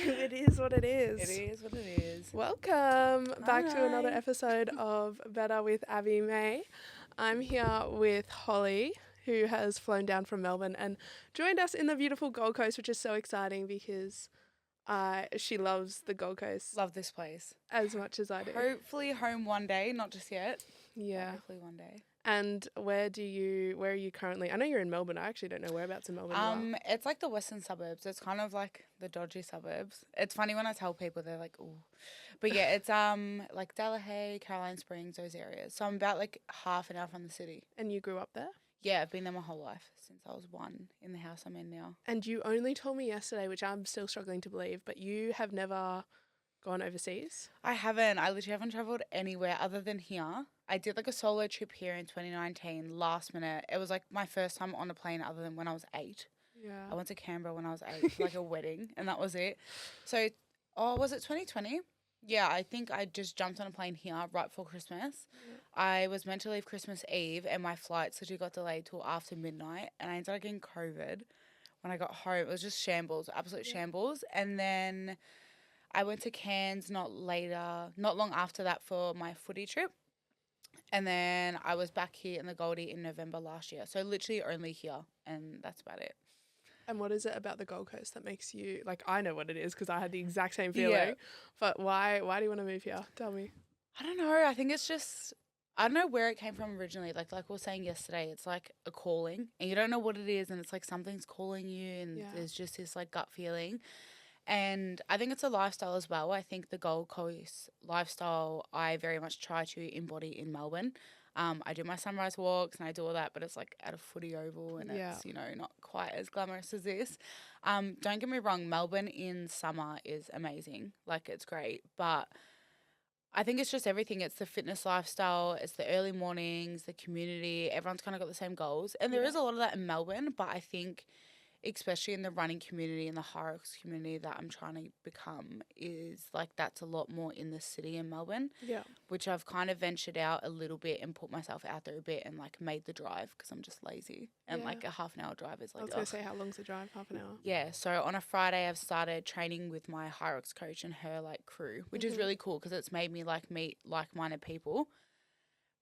It is what it is. It is what it is. Welcome back to another Hi. episode of Better with Abbie May. I'm here with Holly, who has flown down from Melbourne and joined us in the beautiful Gold Coast, which is so exciting because she loves the Gold Coast Love this place. as much as I do. Hopefully home one day, not just yet. Yeah. Hopefully one day. And where are you currently? I know you're in Melbourne. I actually don't know whereabouts in Melbourne you are. It's like the western suburbs. It's kind of like the dodgy suburbs. It's funny when I tell people, they're like, "Ooh," but yeah, it's like Delahey, Caroline Springs, those areas. So I'm about like half an hour from the city. And you grew up there? Yeah, I've been there my whole life since I was 1 in the house I'm in now. And you only told me yesterday, which I'm still struggling to believe, but you have never gone overseas? I haven't. I literally haven't travelled anywhere other than here. I did like a solo trip here in 2019, last minute. It was like my first time on a plane other than when I was 8. Yeah. I went to Canberra when I was 8 for like a wedding, and that was it. So, was it 2020? Yeah, I think I just jumped on a plane here right before Christmas. I was meant to leave Christmas Eve, and my flights literally got delayed till after midnight, and I ended up getting COVID when I got home. It was just shambles, absolute shambles. And then I went to Cairns not long after that for my footy trip. And then I was back here in the Goldie in November last year. So literally only here, and that's about it. And what is it about the Gold Coast that makes you, like, I know what it is because I had the exact same feeling, Yeah. but why do you want to move here? Tell me. I don't know. I think it's just, I don't know where it came from originally. Like we were saying yesterday, it's like a calling, and you don't know what it is, and it's like something's calling you, and there's just this like gut feeling. And I think it's a lifestyle as well. I think the Gold Coast lifestyle, I very much try to embody in Melbourne. I do my sunrise walks and I do all that, but it's like at a footy oval, and it's, not quite as glamorous as this. Don't get me wrong, Melbourne in summer is amazing. Like, it's great. But I think it's just everything. It's the fitness lifestyle, it's the early mornings, the community. Everyone's kind of got the same goals. And there is a lot of that in Melbourne, but I think especially in the running community and the Hyrox community that I'm trying to become, is like that's a lot more in the city in Melbourne. Yeah. Which I've kind of ventured out a little bit and put myself out there a bit and like made the drive because I'm just lazy. And like a half an hour drive is like, I was going to say, how long's the drive? Half an hour? Yeah. So on a Friday, I've started training with my Hyrox coach and her like crew, which is really cool because it's made me like meet like-minded people.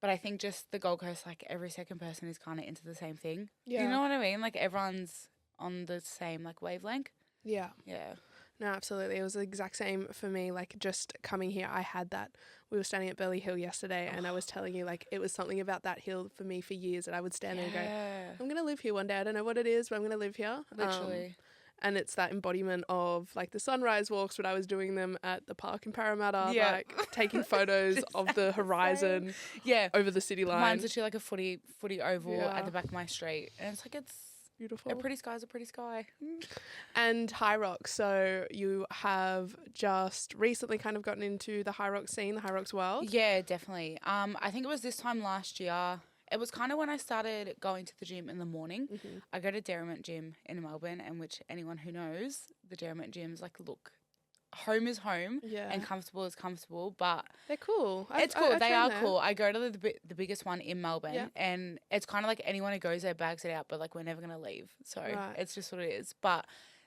But I think just the Gold Coast, like every second person is kind of into the same thing. Yeah. You know what I mean? Like everyone's on the same like wavelength. Yeah. Yeah. No, absolutely. It was the exact same for me. Like, just coming here, I had that. We were standing at Burleigh Hill yesterday, and I was telling you, like, it was something about that hill for me for years that I would stand there and go, I'm going to live here one day. I don't know what it is, but I'm going to live here. Literally. And it's that embodiment of, like, the sunrise walks, but I was doing them at the park in Parramatta, like, taking photos of the horizon over the city line. Mine's literally like a footy oval at the back of my street. And it's like, it's beautiful. A pretty sky's a pretty sky. And Hyrox, so you have just recently kind of gotten into the Hyrox scene, the Hyrox world. Yeah, definitely. I think it was this time last year. It was kind of when I started going to the gym in the morning. I go to Derrimut Gym in Melbourne, and which anyone who knows, the Derrimut Gym's like, look, home is home and comfortable is comfortable, but they're cool. It's cool. They are cool. I go to the biggest one in Melbourne, and it's kind of like anyone who goes there bags it out, but like we're never going to leave. So it's just what it is. But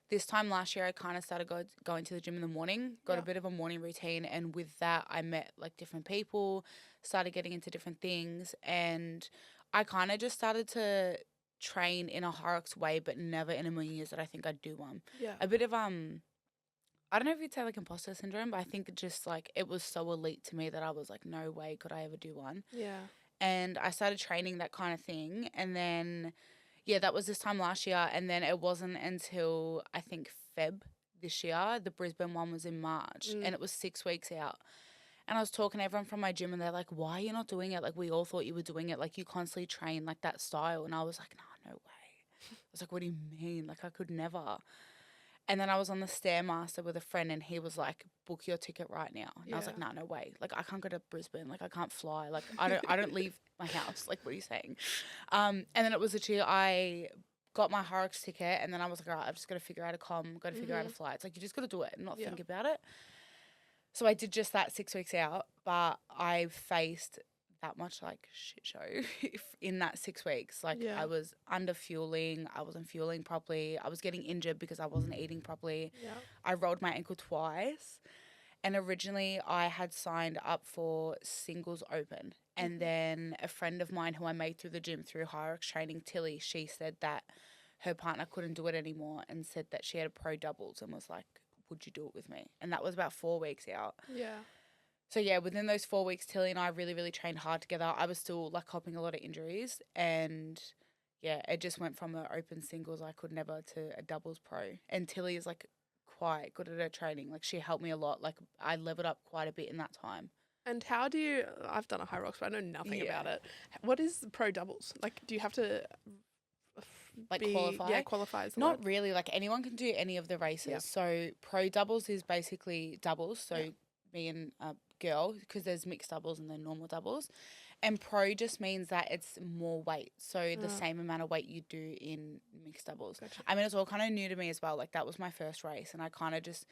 this time last year, I kind of started going to the gym in the morning, got a bit of a morning routine, and with that, I met like different people, started getting into different things, and I kind of just started to train in a Hyrox way, but never in a million years that I think I'd do one. Yeah. A bit of I don't know if you'd say like imposter syndrome, but I think it just like it was so elite to me that I was like, no way could I ever do one. Yeah. And I started training that kind of thing. And then, that was this time last year. And then it wasn't until I think Feb this year, the Brisbane one was in March, and it was 6 weeks out. And I was talking to everyone from my gym, and they're like, why are you not doing it? Like, we all thought you were doing it. Like, you constantly train like that style. And I was like, no way. I was like, what do you mean? Like, I could never. And then I was on the Stairmaster with a friend, and he was like, book your ticket right now. And I was like, no way. Like, I can't go to Brisbane. Like, I can't fly. Like, I don't leave my house. Like, what are you saying? And then it was literally, I got my Hyrox ticket, and then I was like, all right, I've just got to figure out got to figure out a flight. It's like, you just got to do it and not think about it. So I did just that 6 weeks out, but I faced that much like shit show in that 6 weeks. Like Yeah. I was under fueling. I wasn't fueling properly. I was getting injured because I wasn't eating properly. Yeah. I rolled my ankle twice. And originally I had signed up for singles open. And then a friend of mine who I made through the gym through Hyrox training, Tilly, she said that her partner couldn't do it anymore and said that she had a pro doubles and was like, would you do it with me? And that was about 4 weeks out. Yeah. So yeah, within those 4 weeks, Tilly and I really, really trained hard together. I was still like coping a lot of injuries, and yeah, it just went from an open singles I could never to a doubles pro. And Tilly is like quite good at her training. Like she helped me a lot. Like I leveled up quite a bit in that time. And how do you, I've done a Hyrox, but I know nothing about it. What is pro doubles? Like, do you have to like qualify? Yeah, qualify. Not really. Like anyone can do any of the races. Yep. So pro doubles is basically doubles. So me and a girl, because there's mixed doubles and then normal doubles. And pro just means that it's more weight. So the same amount of weight you do in mixed doubles. Gotcha. I mean, it's all kind of new to me as well. Like that was my first race, and I kind of just,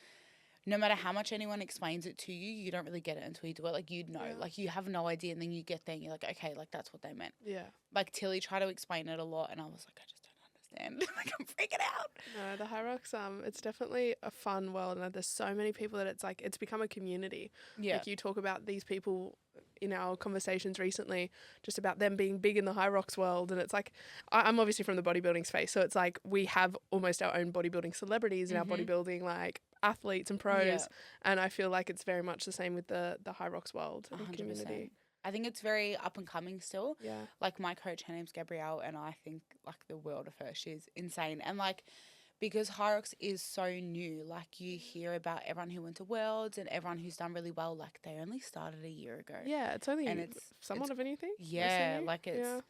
no matter how much anyone explains it to you, you don't really get it until you do it. Like you'd know, like you have no idea, and then you get there and you're like, okay, like that's what they meant. Yeah. Like Tilly tried to explain it a lot, and I was like, I just don't understand. Like I'm freaking out. No, the Hyrox, it's definitely a fun world, and there's so many people that it's like, it's become a community. Yeah. Like you talk about these people in our conversations recently, just about them being big in the Hyrox world. And it's like, I'm obviously from the bodybuilding space. So it's like, we have almost our own bodybuilding celebrities in our bodybuilding, like athletes and pros. Yeah. And I feel like it's very much the same with the Hyrox world and 100%. community. I think it's very up and coming still. Yeah. Like my coach, her name's Gabrielle, and I think like the world of her. She's insane. And like, because Hyrox is so new, like you hear about everyone who went to Worlds and everyone who's done really well, like they only started a year ago. Yeah, it's only and somewhat of anything. Yeah, like it's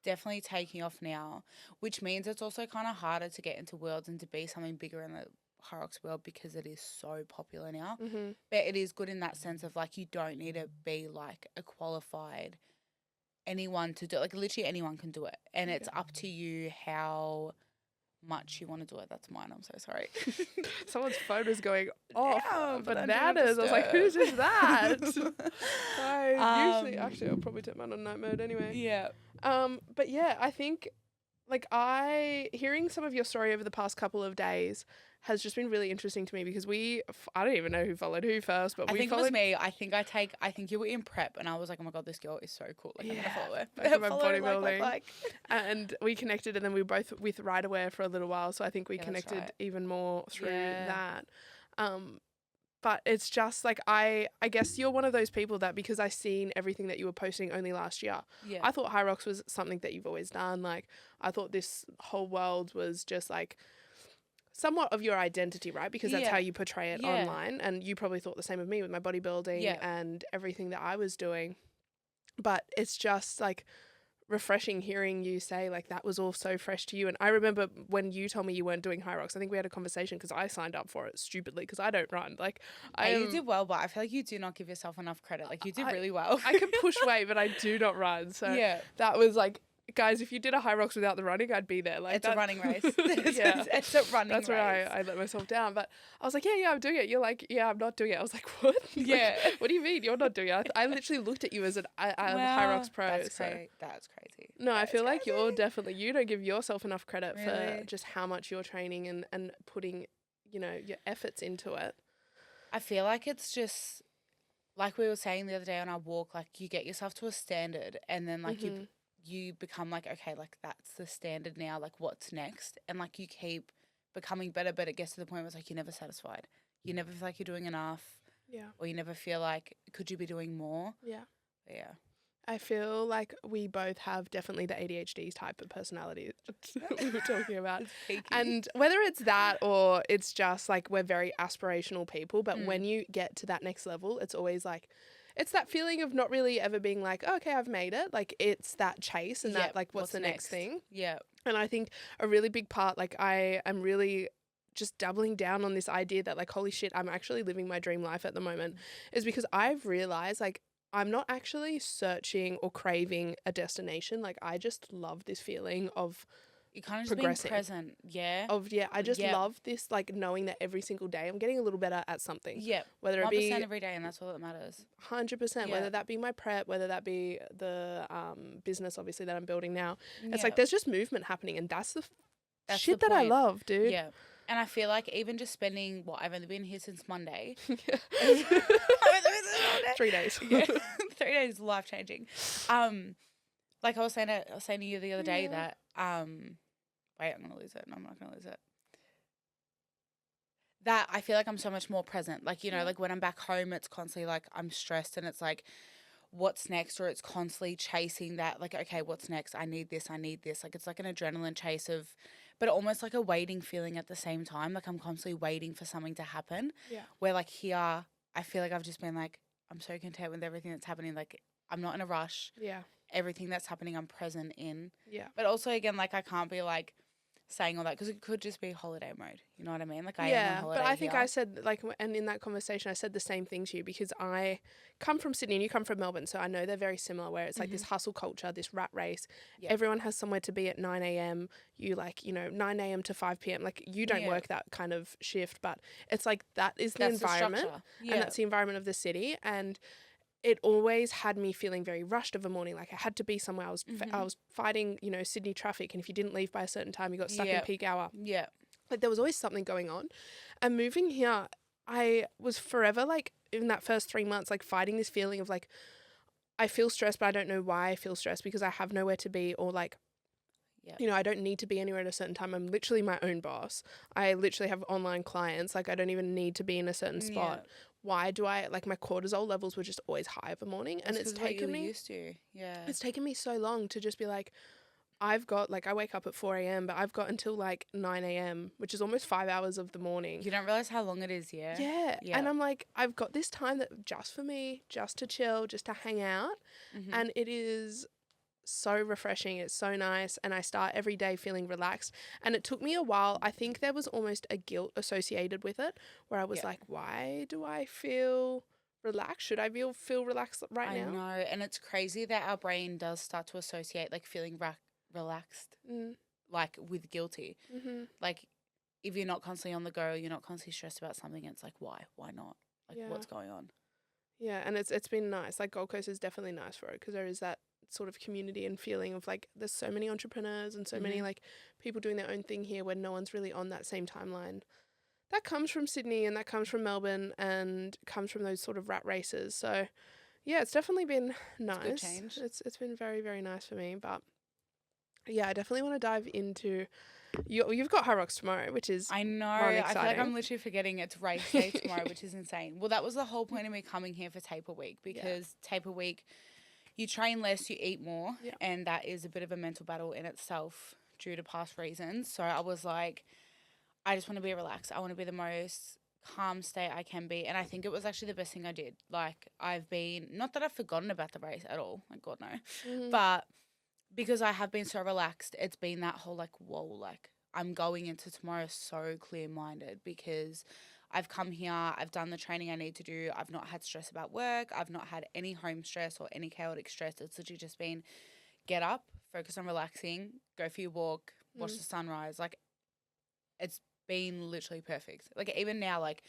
definitely taking off now, which means it's also kind of harder to get into Worlds and to be something bigger in the Hyrox world because it is so popular now. Mm-hmm. But it is good in that sense of like you don't need to be like a qualified anyone to do it. Like literally anyone can do it. And it's up to you how much you want to do it. That's mine. I'm so sorry. Someone's phone is going off. Damn, Bananas. I was like, whose is that? Usually, actually, I'll probably turn mine on night mode anyway. Yeah. But yeah, I think like hearing some of your story over the past couple of days has just been really interesting to me because I don't even know who followed who first, but I we think followed. It was me. I think you were in prep and I was like, oh my God, this girl is so cool. Like, I'm going to follow her. Like about bodybuilding. And we connected, and then we were both with Riderwear for a little while. So I think we connected even more through that. But it's just like, I guess you're one of those people that, because I seen everything that you were posting only last year, I thought Hyrox was something that you've always done. Like, I thought this whole world was just like somewhat of your identity, right? Because that's how you portray it online. And you probably thought the same of me with my bodybuilding and everything that I was doing. But it's just like refreshing hearing you say like that was all so fresh to you. And I remember when you told me you weren't doing Hyrox, I think we had a conversation because I signed up for it stupidly because I don't run. Like, you did well, but I feel like you do not give yourself enough credit. Like you did really well. I can push weight, but I do not run. So that was like, guys, if you did a Hyrox without the running, I'd be there. Like it's a running race. It's a running race. That's where I let myself down. But I was like, yeah, I'm doing it. You're like, yeah, I'm not doing it. I was like, what? Yeah. Like, what do you mean you're not doing it? I literally looked at you as a Hyrox pro. That's crazy. That's crazy. No, I feel like you don't give yourself enough credit for just how much you're training and putting, your efforts into it. I feel like it's just, like we were saying the other day on our walk, like you get yourself to a standard and then like you become like, okay, like that's the standard now, like what's next? And like you keep becoming better, but it gets to the point where it's like you're never satisfied. You never feel like you're doing enough. Yeah. Or you never feel like, could you be doing more? Yeah. But yeah. I feel like we both have definitely the ADHD type of personality we were talking about. And whether it's that or it's just like we're very aspirational people, but when you get to that next level, it's always like, it's that feeling of not really ever being like, oh, okay, I've made it. Like it's that chase and that like, what's the next thing? Yeah. And I think a really big part, like I am really just doubling down on this idea that like, holy shit, I'm actually living my dream life at the moment, is because I've realized like I'm not actually searching or craving a destination. Like I just love this feeling of You kind of just being present. Yeah. I just love this, like, knowing that every single day I'm getting a little better at something. Yeah. Whether it be 1% every day, and that's all that matters. 100%. Whether that be my prep, whether that be the business, obviously, that I'm building now. It's like there's just movement happening, and that's the shit that I love, dude. Yeah. And I feel like even just spending, I've only been here since Monday. 3 days. Yeah. 3 days, life-changing. Like I was saying to you the other day that, wait, I'm going to lose it. No, I'm not going to lose it. That I feel like I'm so much more present. Like, you know, like when I'm back home, it's constantly like I'm stressed and it's like, what's next? Or it's constantly chasing that, like, okay, what's next? I need this. Like, it's like an adrenaline chase but almost like a waiting feeling at the same time. Like I'm constantly waiting for something to happen. Yeah. Where like here, I feel like I've just been like, I'm so content with everything that's happening. Like I'm not in a rush. Yeah. Everything that's happening, I'm present in. Yeah. But also, again, like I can't be like saying all that because it could just be holiday mode. You know what I mean? Like I am on holiday. But I think I said, like, and in that conversation, I said the same thing to you because I come from Sydney and you come from Melbourne. So I know they're very similar where it's like this hustle culture, this rat race. Yep. Everyone has somewhere to be at 9 a.m. You 9 a.m. to 5 p.m. Like you don't work that kind of shift, but it's like that's the environment and that's the environment of the city. And it always had me feeling very rushed of a morning. Like I had to be somewhere. I was fighting, Sydney traffic. And if you didn't leave by a certain time, you got stuck in peak hour. Yeah. Like there was always something going on. And moving here, I was forever like in that first 3 months, like fighting this feeling of like, I feel stressed, but I don't know why I feel stressed because I have nowhere to be or like, I don't need to be anywhere at a certain time. I'm literally my own boss. I literally have online clients. Like I don't even need to be in a certain spot. Yeah. Why do I, like my cortisol levels were just always high of a morning. And it's taken me, used to. Yeah. It's taken me so long to just be like, I've got, like I wake up at 4 a.m, but I've got until like 9 a.m, which is almost 5 hours of the morning. You don't realize how long it is, yeah? Yeah. And I'm like, I've got this time that just for me, just to chill, just to hang out. Mm-hmm. And it is so refreshing. It's so nice. And I start every day feeling relaxed. And it took me a while. I think there was almost a guilt associated with it where I was like, why do I feel relaxed? Should I feel relaxed now? I know. And it's crazy that our brain does start to associate like feeling relaxed like with guilty. Mm-hmm. Like if you're not constantly on the go, you're not constantly stressed about something, it's like why not, like what's going on? And it's been nice. Like Gold Coast is definitely nice for it because there is that sort of community and feeling of like there's so many entrepreneurs and so many like people doing their own thing here where no one's really on that same timeline that comes from Sydney and that comes from Melbourne and comes from those sort of rat races. So yeah, it's definitely been nice. It's a good change. It's been very, very nice for me. But yeah, I definitely want to dive into you've got Hyrox tomorrow, which is I know. I feel like I'm literally forgetting it's race day tomorrow, which is insane. Well, that was the whole point of me coming here for taper week because taper week you train less, you eat more, and that is a bit of a mental battle in itself due to past reasons. So I was like, I just want to be relaxed. I want to be the most calm state I can be. And I think it was actually the best thing I did. Like I've been, not that I've forgotten about the race at all, like God no, but because I have been so relaxed, it's been that whole like, whoa, like I'm going into tomorrow so clear-minded because I've come here, I've done the training I need to do, I've not had stress about work, I've not had any home stress or any chaotic stress. It's literally just been get up, focus on relaxing, go for your walk, watch the sunrise. Like it's been literally perfect. Like even now, like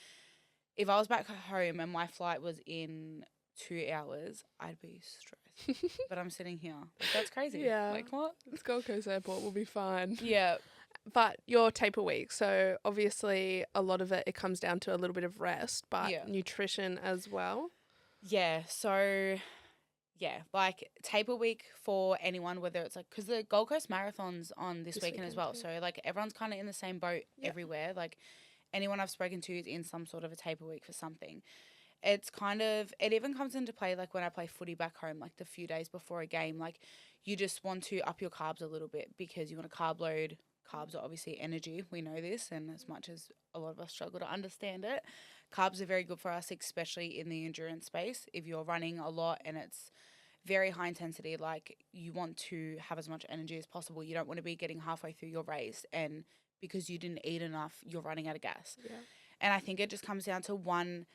if I was back home and my flight was in 2 hours, I'd be stressed. But I'm sitting here. Like, that's crazy. Yeah. Like what? It's Gold Coast Airport. We'll be fine. Yeah. But your taper week, so obviously a lot of it comes down to a little bit of rest, but nutrition as well. Yeah, so like taper week for anyone, whether it's like, because the Gold Coast Marathon's on this weekend as well, so like everyone's kind of in the same boat everywhere. Like anyone I've spoken to is in some sort of a taper week for something. It's kind of, it even comes into play like when I play footy back home, like the few days before a game, like you just want to up your carbs a little bit because you want to carb load. Carbs are obviously energy. We know this, and as much as a lot of us struggle to understand it, carbs are very good for us, especially in the endurance space. If you're running a lot and it's very high intensity, like you want to have as much energy as possible. You don't want to be getting halfway through your race and because you didn't eat enough, you're running out of gas. Yeah. And I think it just comes down to one,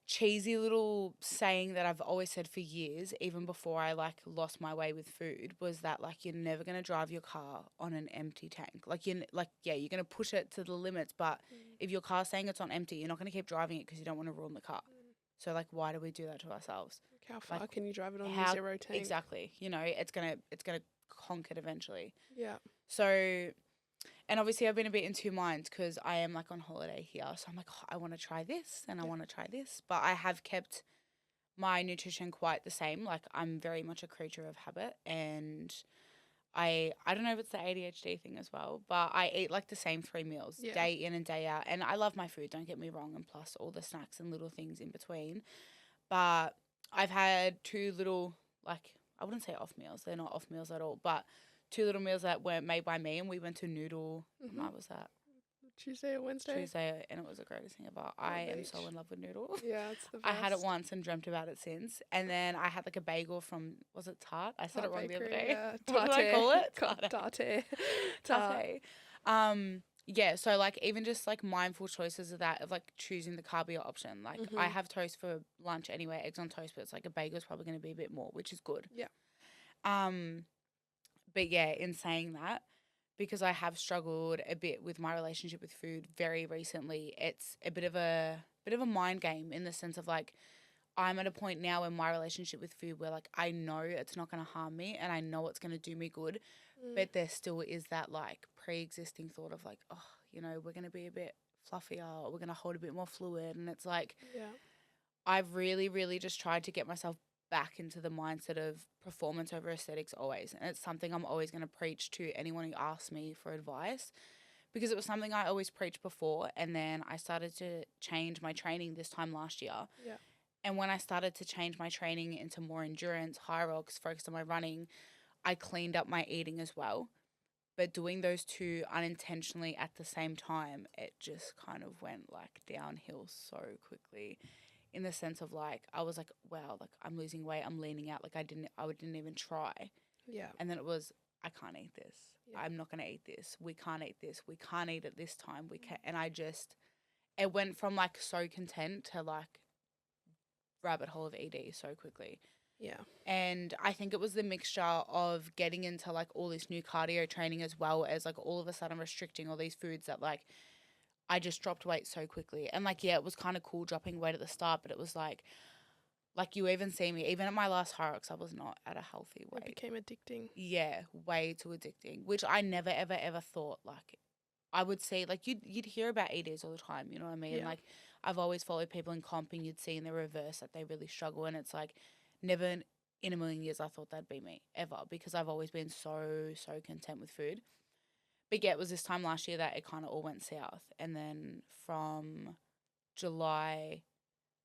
cheesy little saying that I've always said for years, even before I like lost my way with food, was that like you're never gonna drive your car on an empty tank. Like you're gonna push it to the limits, but if your car's saying it's on empty, you're not gonna keep driving it because you don't want to ruin the car. So like, why do we do that to ourselves? How far can you drive it on how, zero tank? Exactly. You know, it's gonna conk it eventually. Yeah. So. And obviously I've been a bit in two minds because I am like on holiday here. So I'm like, oh, I want to try this and I want to try this. But I have kept my nutrition quite the same. Like I'm very much a creature of habit, and I don't know if it's the ADHD thing as well, but I eat like the same 3 meals day in and day out. And I love my food, don't get me wrong, and plus all the snacks and little things in between. But I've had 2 little, like, I wouldn't say off meals. They're not off meals at all, but 2 little meals that weren't made by me, and we went to Noodle. What night was that? Tuesday or Wednesday? Tuesday, and it was the greatest thing ever. I am so in love with Noodle. Yeah, it's the best. I had it once and dreamt about it since. And then I had like a bagel from, was it Tarte? I said it wrong the other day. Yeah. What did I call it? Tarte. Tarte. Yeah, so like even just like mindful choices of that, of like choosing the carbier option. Like I have toast for lunch anyway, eggs on toast, but it's like a bagel is probably going to be a bit more, which is good. Yeah. But yeah, in saying that, because I have struggled a bit with my relationship with food very recently, it's a bit of a mind game in the sense of like I'm at a point now in my relationship with food where like I know it's not going to harm me and I know it's going to do me good, but there still is that like pre-existing thought of like, oh, you know, we're going to be a bit fluffier, or we're going to hold a bit more fluid, and it's like I've really, really just tried to get myself back into the mindset of performance over aesthetics always. And it's something I'm always going to preach to anyone who asks me for advice, because it was something I always preached before. And then I started to change my training this time last year. Yeah. And when I started to change my training into more endurance, Hyrox, focused on my running, I cleaned up my eating as well. But doing those 2 unintentionally at the same time, it just kind of went like downhill so quickly. In the sense of like, I was like, wow, like I'm losing weight, I'm leaning out, like I didn't even try. Yeah. And then it was, I can't eat this. Yeah. I'm not going to eat this. We can't eat this. We can't eat it this time. We can't. And it went from like so content to like rabbit hole of ED so quickly. Yeah. And I think it was the mixture of getting into like all this new cardio training, as well as like all of a sudden restricting all these foods, that like I just dropped weight so quickly. And like, yeah, it was kind of cool dropping weight at the start, but it was like you even see me, even at my last Hyrox, I was not at a healthy weight. It became addicting. Yeah, way too addicting, which I never, ever, ever thought, like, I would see, like, you'd hear about EDs all the time, you know what I mean? Yeah. Like, I've always followed people in comp, and you'd see in the reverse that they really struggle, and it's like, never in a million years I thought that'd be me, ever, because I've always been so, so content with food. But yeah, it was this time last year that it kind of all went south. And then from July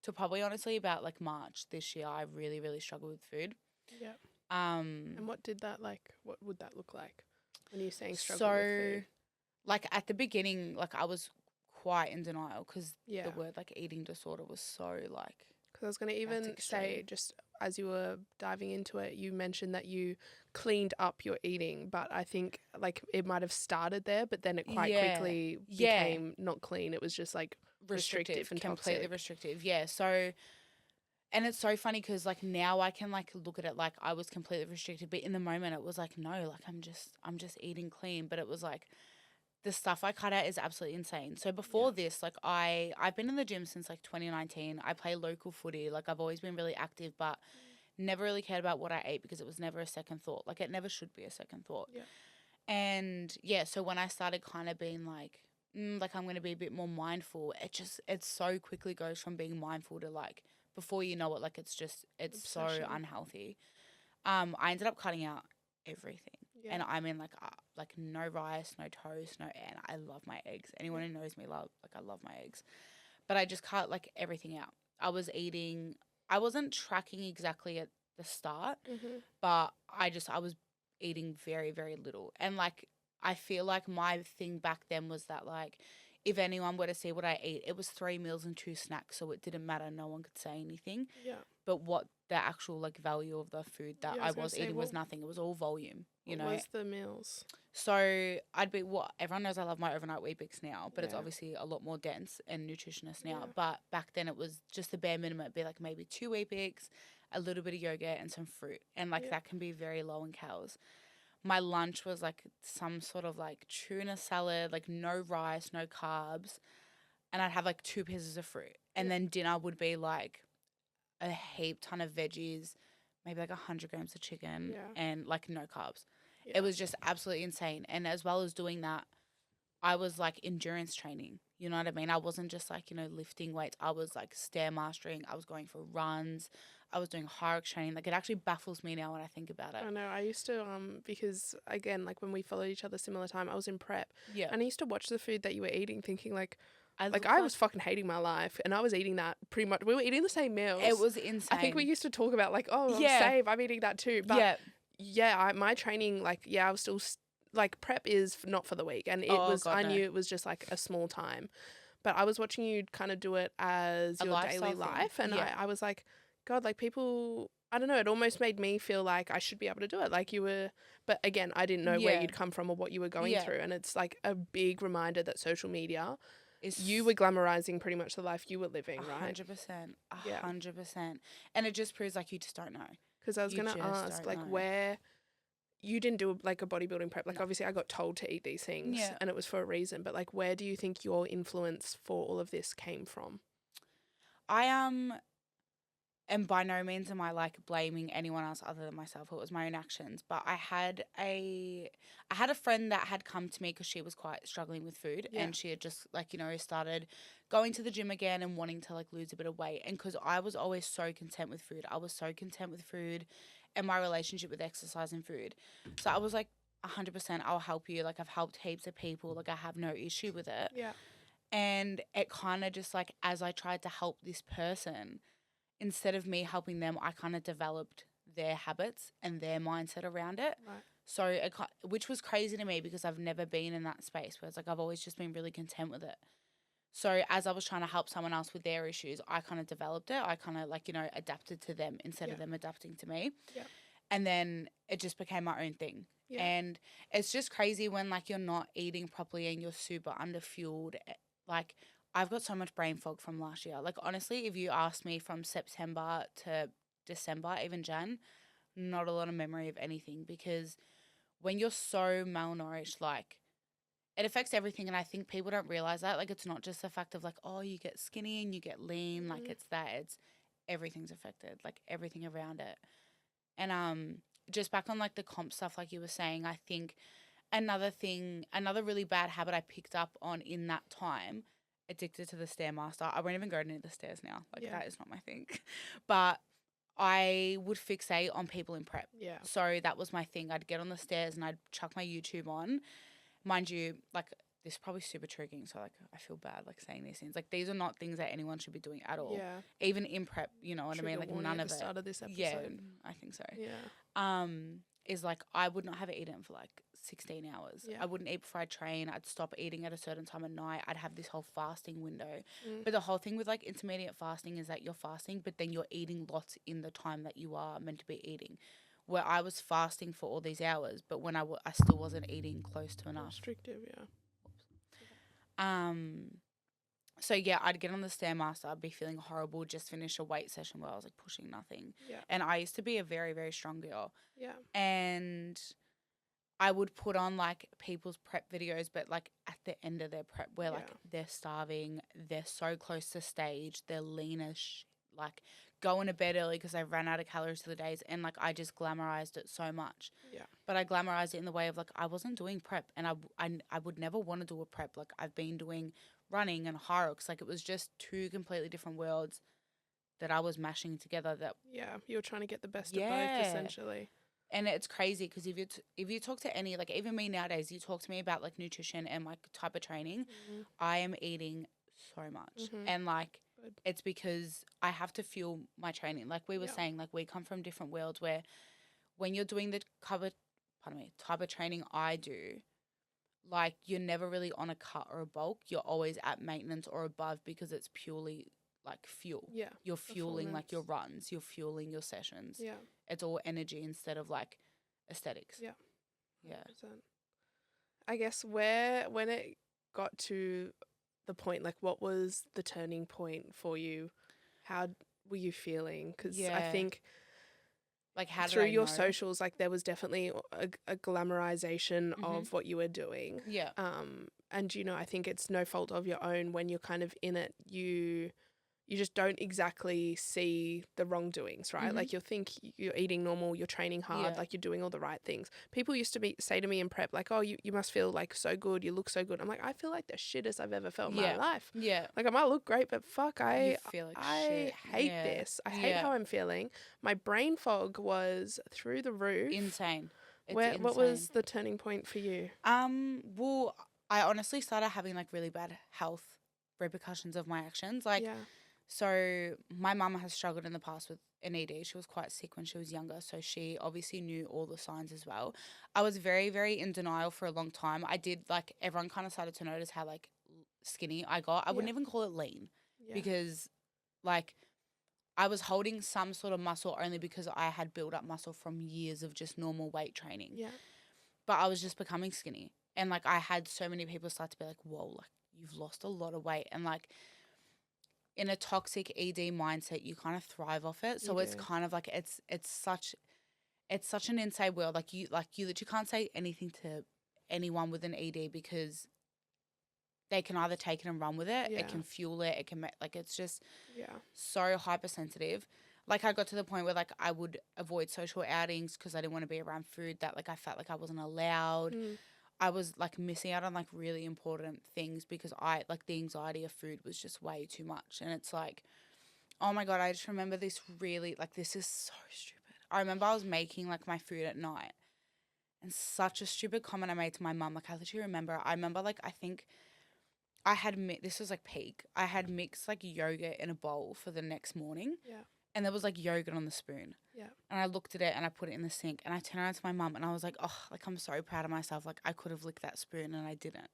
to probably honestly about like March this year, I really, really struggled with food. Yeah. And what would that look like when you're saying struggle with food? Like at the beginning, like I was quite in denial, because the word like eating disorder was so like. Because I was going to even say, just as you were diving into it, you mentioned that you cleaned up your eating, but I think like it might have started there, but then it quite quickly became not clean. It was just like restrictive and completely toxic. Restrictive. Yeah. So, and it's so funny because like now I can like look at it like I was completely restricted, but in the moment it was like, no, like I'm just eating clean. But it was like, the stuff I cut out is absolutely insane. So before this, like I've been in the gym since like 2019. I play local footy. Like I've always been really active, but never really cared about what I ate, because it was never a second thought. Like it never should be a second thought. Yeah. And yeah, so when I started kind of being like I'm going to be a bit more mindful, it so quickly goes from being mindful to like, before you know it, like it's obsession. So unhealthy. I ended up cutting out everything. Yeah. And I mean like no rice, no toast, and I love my eggs. Anyone who knows me I love my eggs. But I just cut like everything out. I wasn't tracking exactly at the start, but I was eating very, very little. And like I feel like my thing back then was that like if anyone were to see what I eat, it was 3 meals and 2 snacks, so it didn't matter. No one could say anything. Yeah. But what the actual like value of the food that I was eating was nothing. It was all volume, you know. What was the meals? So everyone knows I love my overnight Weet-Bix now, but it's obviously a lot more dense and nutritious now. But back then it was just the bare minimum. It'd be like maybe 2 Weet-Bix, a little bit of yogurt and some fruit. And like that can be very low in calories. My lunch was like some sort of like tuna salad, like no rice, no carbs. And I'd have like 2 pieces of fruit. And then dinner would be like a heap ton of veggies, maybe like 100 grams of chicken and like no carbs. Yeah. It was just absolutely insane. And as well as doing that, I was like endurance training. You know what I mean? I wasn't just like, lifting weights. I was like stair mastering. I was going for runs. I was doing Hyrox training. Like it actually baffles me now when I think about it. I know. I used to, because again, like when we followed each other similar time, I was in prep. Yeah. And I used to watch the food that you were eating thinking like, I was fucking hating my life, and I was eating that pretty much. We were eating the same meals. It was insane. I think we used to talk about like, oh, I'm eating that too. But my training, like, I was still like prep is not for the week, and I knew it was just like a small time, but I was watching you kind of do it as your daily life, and I was like, God, like people. I don't know, it almost made me feel like I should be able to do it. Like you were, but again, I didn't know where you'd come from or what you were going through. And it's like a big reminder that social media you were glamorizing pretty much the life you were living, right? 100%. 100%. And it just proves like you just don't know. Because I was going to ask, like, where you didn't do like a bodybuilding prep. Like, obviously I got told to eat these things and it was for a reason. But like, where do you think your influence for all of this came from? And by no means am I like blaming anyone else other than myself. It was my own actions. But I had a friend that had come to me because she was quite struggling with food and she had just like, started going to the gym again and wanting to like lose a bit of weight. And because I was always so content with food. I was so content with food and my relationship with exercise and food. So I was like, 100% I'll help you. Like I've helped heaps of people. Like I have no issue with it. Yeah. And it kind of just like, as I tried to help this person, instead of me helping them, I kind of developed their habits and their mindset around it. Right. So, which was crazy to me because I've never been in that space where it's like I've always just been really content with it. So, as I was trying to help someone else with their issues, I kind of developed it. I kind of like, adapted to them instead of them adapting to me. Yeah. And then it just became my own thing. Yeah. And it's just crazy when like you're not eating properly and you're super underfueled. Like, I've got so much brain fog from last year. Like, honestly, if you ask me from September to December, even Jan, not a lot of memory of anything because when you're so malnourished, like, it affects everything. And I think people don't realize that. Like, it's not just the fact of, like, oh, you get skinny and you get lean. Like, it's that. It's everything's affected, like, everything around it. And just back on, like, the comp stuff, like you were saying, I think another really bad habit I picked up on in that time, addicted to the Stairmaster. I won't even go near the stairs now. Like, that is not my thing. But I would fixate on people in prep. Yeah. So that was my thing. I'd get on the stairs and I'd chuck my YouTube on. Mind you, like, this is probably super triggering, so, like, I feel bad, like, saying these things. Like, these are not things that anyone should be doing at all. Yeah. Even in prep, you know what I mean? Like, none of it. At the start of this episode. Yeah, I think so. Yeah. Is, like, I would not have eaten for, like, 16 hours. Yeah. I wouldn't eat before I train. I'd stop eating at a certain time of night. I'd have this whole fasting window. But the whole thing with, like, intermediate fasting is that you're fasting, but then you're eating lots in the time that you are meant to be eating. Where I was fasting for all these hours, but when I still wasn't eating close to enough. Restrictive, yeah. So, yeah, I'd get on the Stairmaster. I'd be feeling horrible, just finished a weight session where I was, like, pushing nothing. Yeah. And I used to be a very, very strong girl. Yeah. And I would put on, like, people's prep videos, but, like, at the end of their prep where, like, they're starving, they're so close to stage, they're lean as like, going to bed early because they ran out of calories for the days. And, like, I just glamorized it so much. Yeah. But I glamorized it in the way of, like, I wasn't doing prep. And I would never want to do a prep. Like, I've been doing running and Hyrox. Like, it was just two completely different worlds that I was mashing together. That yeah, you were trying to get the best of both, essentially. And it's crazy because if you talk to any, like, even me nowadays, you talk to me about, like, nutrition and, like, type of training, I am eating so much. And, like, it's because I have to fuel my training. Like we were saying, like, we come from different worlds where when you're doing the type of training I do, like, you're never really on a cut or a bulk. You're always at maintenance or above because it's purely, like, fuel. Yeah. You're fueling, like, your runs. You're fueling your sessions. Yeah. It's all energy instead of, like, aesthetics. Yeah. Yeah. 100%. I guess when it got to the point, like what was the turning point for you? How were you feeling? Because I think like how through did I your know? socials, like there was definitely a glamorization Mhm. of what you were doing. Yeah. And I think it's no fault of your own when you're kind of in it. You just don't exactly see the wrongdoings, right? Mhm. Like you'll think you're eating normal, you're training hard, Yeah. like you're doing all the right things. People used to say to me in prep, like, oh, you must feel like so good, you look so good. I'm like, I feel like the shittest I've ever felt in my life. Yeah. Like I might look great, but fuck, You I feel like I shit. hate Yeah. this. I hate how I'm feeling. My brain fog was through the roof. Insane. It's What was the turning point for you? Well, I honestly started having like really bad health repercussions of my actions. Like, Yeah. so my mum has struggled in the past with an ED. She was quite sick when she was younger, so she obviously knew all the signs as well. I was very, very in denial for a long time. I did, like, everyone kind of started to notice how like skinny I got. I wouldn't even call it lean because like I was holding some sort of muscle only because I had built up muscle from years of just normal weight training. Yeah. But I was just becoming skinny. And like I had so many people start to be like, whoa, like you've lost a lot of weight. And like in a toxic ED mindset, you kind of thrive off it. So it's kind of like it's such an insane world. Like you literally can't say anything to anyone with an ED because they can either take it and run with it. Yeah. It can fuel it. It can make, like, it's just Yeah. so hypersensitive. Like I got to the point where like I would avoid social outings because I didn't want to be around food that like I felt like I wasn't allowed. I was like missing out on like really important things because I like the anxiety of food was just way too much. And it's like, oh my God, I just remember this really, like, this is so stupid. I remember I was making like my food at night and such a stupid comment I made to my mum. Like I literally remember like, I think I had, this was like peak. I had mixed like yogurt in a bowl for the next morning. Yeah. And there was like yogurt on the spoon. Yeah. And I looked at it and I put it in the sink and I turned around to my mum and I was like, oh, like I'm so proud of myself. Like I could have licked that spoon and I didn't.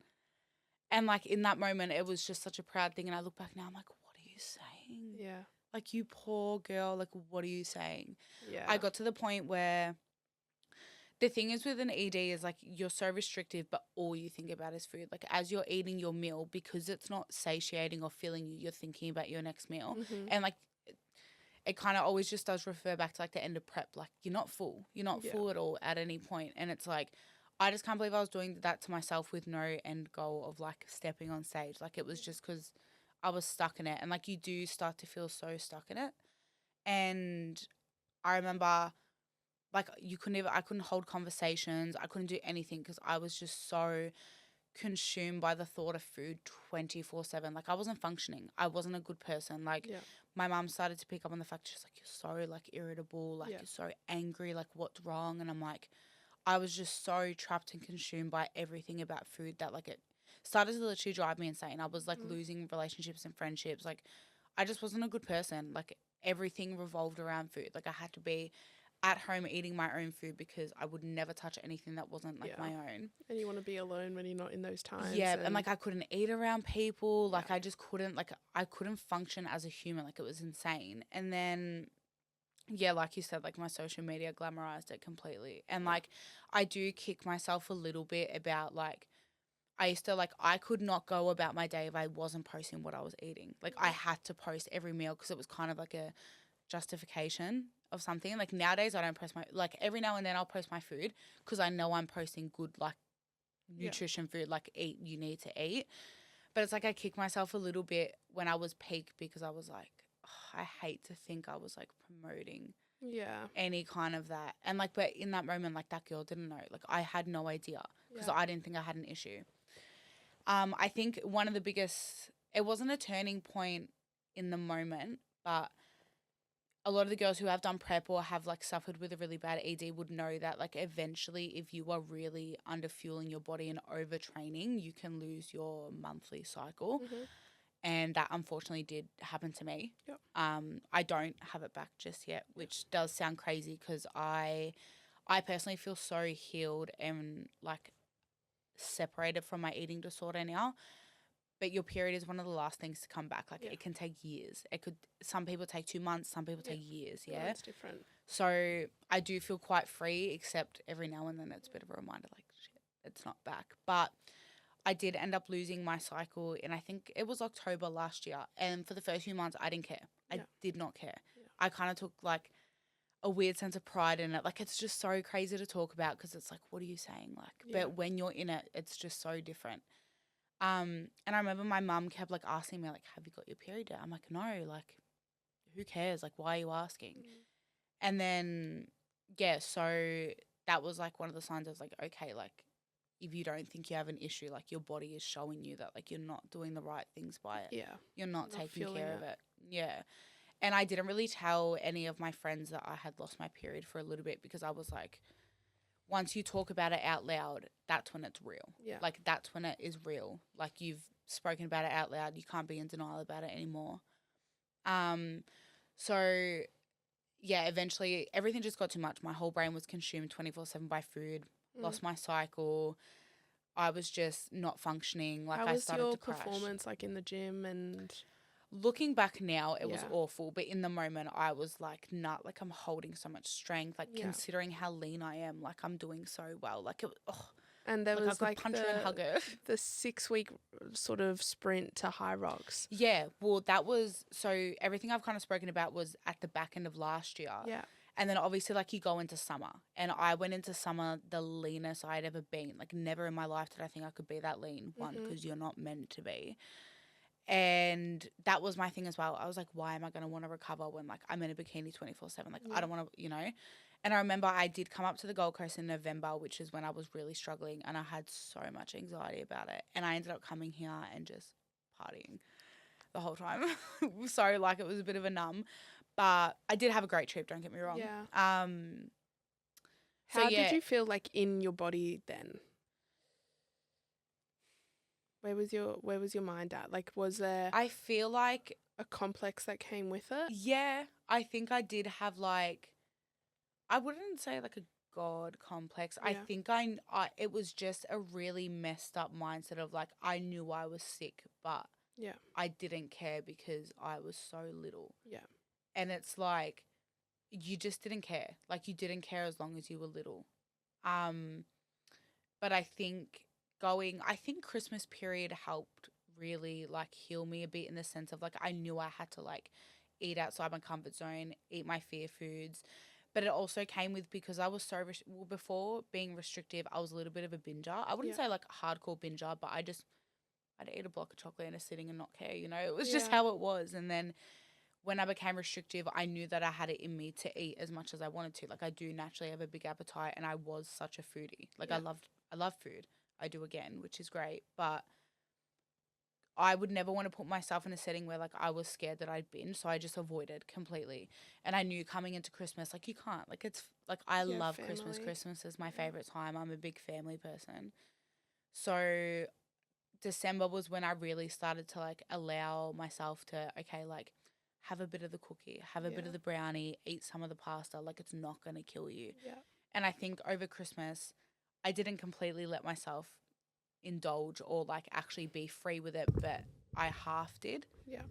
And like in that moment, it was just such a proud thing. And I look back now, I'm like, what are you saying? Yeah. Like you poor girl, like what are you saying? Yeah. I got to the point where the thing is with an ED is like you're so restrictive, but all you think about is food. Like as you're eating your meal, because it's not satiating or filling you, you're thinking about your next meal. And like it kind of always just does refer back to like the end of prep. Like you're not full. You're not full at all at any point. And it's like, I just can't believe I was doing that to myself with no end goal of like stepping on stage. Like it was just because I was stuck in it. And like you do start to feel so stuck in it. And I remember like I couldn't hold conversations. I couldn't do anything because I was just so consumed by the thought of food 24/7. Like I wasn't functioning. I wasn't a good person. Like my mom started to pick up on the fact she's like, you're so like irritable, like you're so angry, like what's wrong? And I'm like, I was just so trapped and consumed by everything about food that like it started to literally drive me insane. I was like losing relationships and friendships. Like I just wasn't a good person. Like everything revolved around food. Like I had to be at home eating my own food because I would never touch anything that wasn't like my own. And you want to be alone when you're not in those times. Yeah, and like I couldn't eat around people. Like I just couldn't, like I couldn't function as a human. Like it was insane. And then yeah, like you said, like my social media glamorized it completely. And like I do kick myself a little bit about like I used to like I could not go about my day if I wasn't posting what I was eating. Like I had to post every meal because it was kind of like a justification of something. Like nowadays I don't post my, like every now and then I'll post my food because I know I'm posting good like nutrition food, like eat, you need to eat. But it's like I kick myself a little bit when I was peak because I was like, oh, I hate to think I was like promoting any kind of that. And like, but in that moment, like that girl didn't know. Like I had no idea because I didn't think I had an issue. I think one of the biggest, it wasn't a turning point in the moment, but a lot of the girls who have done prep or have like suffered with a really bad ED would know that like eventually if you are really underfueling your body and overtraining, you can lose your monthly cycle. And that unfortunately did happen to me. I don't have it back just yet, which does sound crazy because I personally feel so healed and like separated from my eating disorder now. But your period is one of the last things to come back. Like it can take years. Some people take 2 months, some people take years. Yeah, it's different. So I do feel quite free, except every now and then it's a bit of a reminder. Like shit, it's not back. But I did end up losing my cycle in, I think it was October last year. And for the first few months, I didn't care. I did not care. Yeah. I kind of took like a weird sense of pride in it. Like, it's just so crazy to talk about because it's like, what are you saying? Like, but when you're in it, it's just so different. And I remember my mum kept like asking me like, have you got your period yet? I'm like, no, like, who cares? Like, why are you asking? And then, yeah, so that was like one of the signs. I was like, okay, like, if you don't think you have an issue, like, your body is showing you that like you're not doing the right things by it. Yeah. You're not taking care of it. Yeah. And I didn't really tell any of my friends that I had lost my period for a little bit because I was like, once you talk about it out loud, that's when it's real. Yeah. Like, that's when it is real. Like, you've spoken about it out loud. You can't be in denial about it anymore. So, yeah, eventually everything just got too much. My whole brain was consumed 24/7 by food, lost my cycle. I was just not functioning. Like, I started to crash. How was your performance, like, in the gym and... Looking back now, it was awful. But in the moment, I was like, nah, like, I'm holding so much strength. Like, considering how lean I am, like, I'm doing so well. Like, and there was I could punch her and hug her. The 6-week sort of sprint to Hyrox. Yeah, well, that was, so everything I've kind of spoken about was at the back end of last year. Yeah. And then obviously, like, you go into summer. And I went into summer the leanest I'd ever been. Like, never in my life did I think I could be that lean. One, because you're not meant to be. And that was my thing as well. I was like, why am I going to want to recover when, like, I'm in a bikini 24/7? Like, I don't want to, And I remember I did come up to the Gold Coast in November, which is when I was really struggling. And I had so much anxiety about it. And I ended up coming here and just partying the whole time. So, like, it was a bit of a numb. But I did have a great trip, don't get me wrong. Yeah. So, How did you feel, like, in your body then? Where was your mind at? Like, was there... I feel like... a complex that came with it? Yeah, I think I did have, like... I wouldn't say, like, a God complex. Yeah. I think it was just a really messed up mindset of, like, I knew I was sick, but I didn't care because I was so little. Yeah. And it's like, you just didn't care. Like, you didn't care as long as you were little. But I think Christmas period helped really, like, heal me a bit in the sense of, like, I knew I had to, like, eat outside my comfort zone, eat my fear foods. But it also came with, because I was so, before being restrictive, I was a little bit of a binger. I wouldn't say, like, a hardcore binger, but I'd eat a block of chocolate in a sitting and not care, It was just how it was. And then when I became restrictive, I knew that I had it in me to eat as much as I wanted to. Like, I do naturally have a big appetite, and I was such a foodie. Like, I love food. I do again, which is great. But I would never want to put myself in a setting where, like, I was scared that I'd binge, so I just avoided completely. And I knew coming into Christmas, like, you can't. Like, it's, like, I love family. Christmas. Christmas is my favourite time. I'm a big family person. So December was when I really started to, like, allow myself to, okay, like, have a bit of the cookie, have a bit of the brownie, eat some of the pasta. Like, it's not going to kill you. Yeah. And I think over Christmas, I didn't completely let myself indulge or, like, actually be free with it, but I half did. Yeah.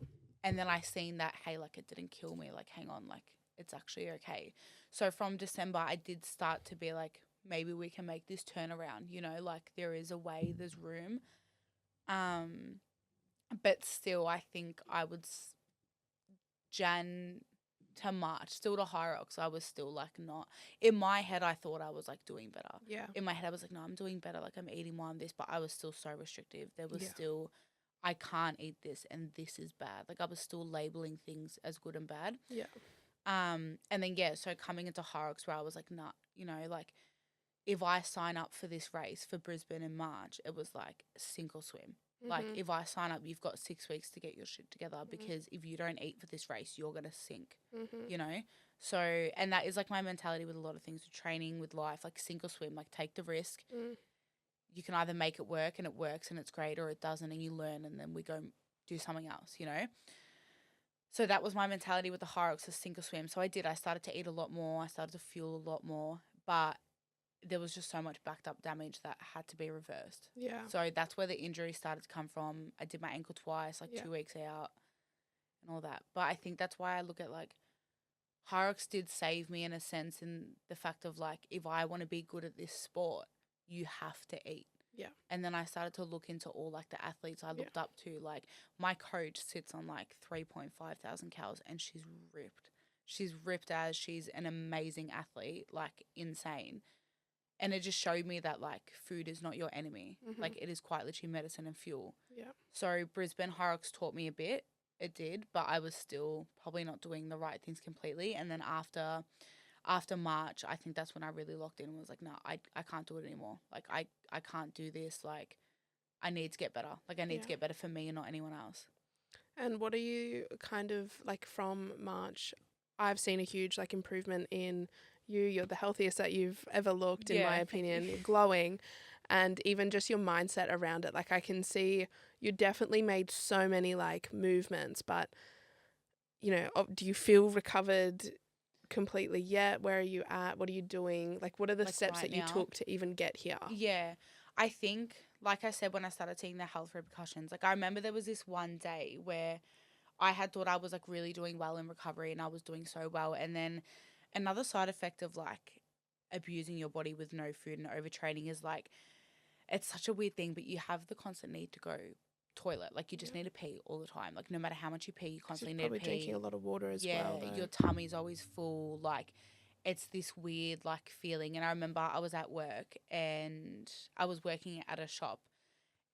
And then I seen that, hey, like, it didn't kill me. Like, hang on, like, it's actually okay. So from December, I did start to be like, maybe we can make this turnaround, like, there is a way, there's room. But still, I think I would Jan to March, still to Hyrox, I was still, like, not. In my head, I thought I was, like, doing better. Yeah. In my head, I was like, no, I'm doing better. Like, I'm eating more of this, but I was still so restrictive. There was still, I can't eat this, and this is bad. Like, I was still labeling things as good and bad. Yeah. And then, so coming into Hyrox, where I was like, nah, like, if I sign up for this race for Brisbane in March, it was, like, sink or swim. Mm-hmm. Like, if I sign up, you've got 6 weeks to get your shit together, because if you don't eat for this race, you're going to sink, So, and that is, like, my mentality with a lot of things, with training, with life, like, sink or swim, like, take the risk. You can either make it work and it works and it's great, or it doesn't and you learn and then we go do something else, So that was my mentality with the Hyrox, is sink or swim. So I started to eat a lot more. I started to fuel a lot more, but there was just so much backed up damage that had to be reversed. Yeah. So that's where the injury started to come from. I did my ankle twice, like 2 weeks out and all that. But I think that's why I look at, like, Hyrox did save me in a sense, in the fact of, like, if I want to be good at this sport, you have to eat. Yeah. And then I started to look into all like the athletes I looked up to. Like my coach sits on like 3.5 thousand calories and she's ripped. She's ripped as she's an amazing athlete, like insane. And it just showed me that like food is not your enemy. Like it is quite literally medicine and fuel. Yeah. So Brisbane Hyrox taught me a bit. It did, but I was still probably not doing the right things completely. And then after March, I think that's when I really locked in and was like, no, I can't do it anymore. Like I can't do this. Like I need to get better. Like I need to get better for me and not anyone else. And what are you kind of like from March? I've seen a huge like improvement in you. You're the healthiest that you've ever looked, in my opinion. You're glowing. And even just your mindset around it. Like I can see you definitely made so many like movements, but you know, do you feel recovered completely yet? Where are you at? What are you doing? Like what are the Like steps right that you now? took to even get here? Yeah. I think, like I said, when I started seeing the health repercussions, like I remember there was this one day where I had thought I was like really doing well in recovery and I was doing so well. And then another side effect of like abusing your body with no food and overtraining is like, it's such a weird thing, but you have the constant need to go toilet. Like you just need to pee all the time. Like no matter how much you pee, you constantly need to pee. Probably drinking a lot of water as well. Yeah, your tummy's always full. Like it's this weird like feeling. And I remember I was at work and I was working at a shop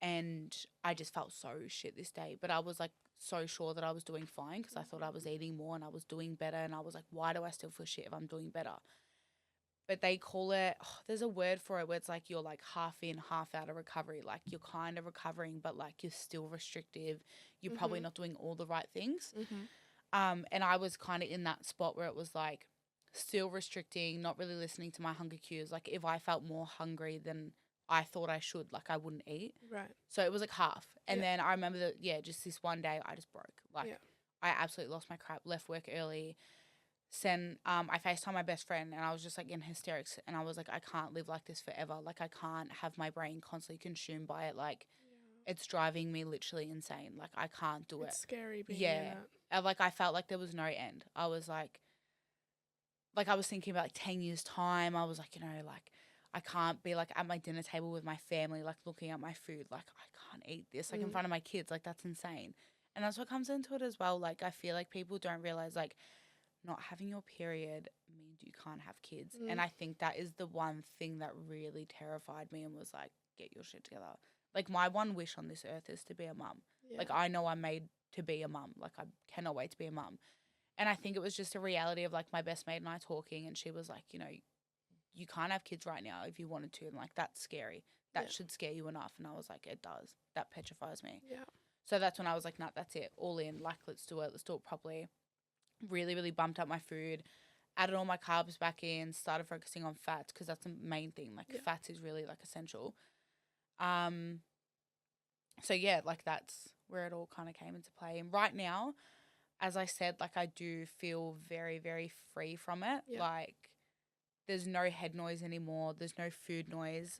and I just felt so shit this day. But I was like so sure that I was doing fine because I thought I was eating more and I was doing better. And I was like, why do I still feel shit if I'm doing better? But they call it, there's a word for it where it's like you're like half in, half out of recovery. Like you're kind of recovering, but like you're still restrictive. You're probably not doing all the right things. And I was kind of in that spot where it was like still restricting, not really listening to my hunger cues. Like if I felt more hungry than I thought I should, like I wouldn't eat. Right. So it was like half. And then I remember that, just this one day I just broke. Like I absolutely lost my crap, left work early. I FaceTimed my best friend and I was just like in hysterics and I was like, I can't live like this forever. Like I can't have my brain constantly consumed by it. Like it's driving me literally insane. Like I can't do it. It's scary being in that. Like I felt like there was no end. I was like I was thinking about like 10 years time. I was like, like I can't be like at my dinner table with my family, like looking at my food. Like I can't eat this like in front of my kids. Like that's insane. And that's what comes into it as well. Like I feel like people don't realize like not having your period means you can't have kids. And I think that is the one thing that really terrified me and was like, get your shit together. Like my one wish on this earth is to be a mum. Yeah. Like I know I'm made to be a mum. Like I cannot wait to be a mum. And I think it was just a reality of like my best mate and I talking and she was like, you can't have kids right now if you wanted to. And like, that's scary. That should scare you enough. And I was like, it does. That petrifies me. Yeah. So that's when I was like, nah, that's it. All in. Like, let's do it. Let's do it properly. Really, really bumped up my food, added all my carbs back in, started focusing on fats because that's the main thing. Like fats is really like essential. So yeah, like that's where it all kind of came into play. And right now, as I said, like I do feel very, very free from it. Yeah. Like there's no head noise anymore. There's no food noise.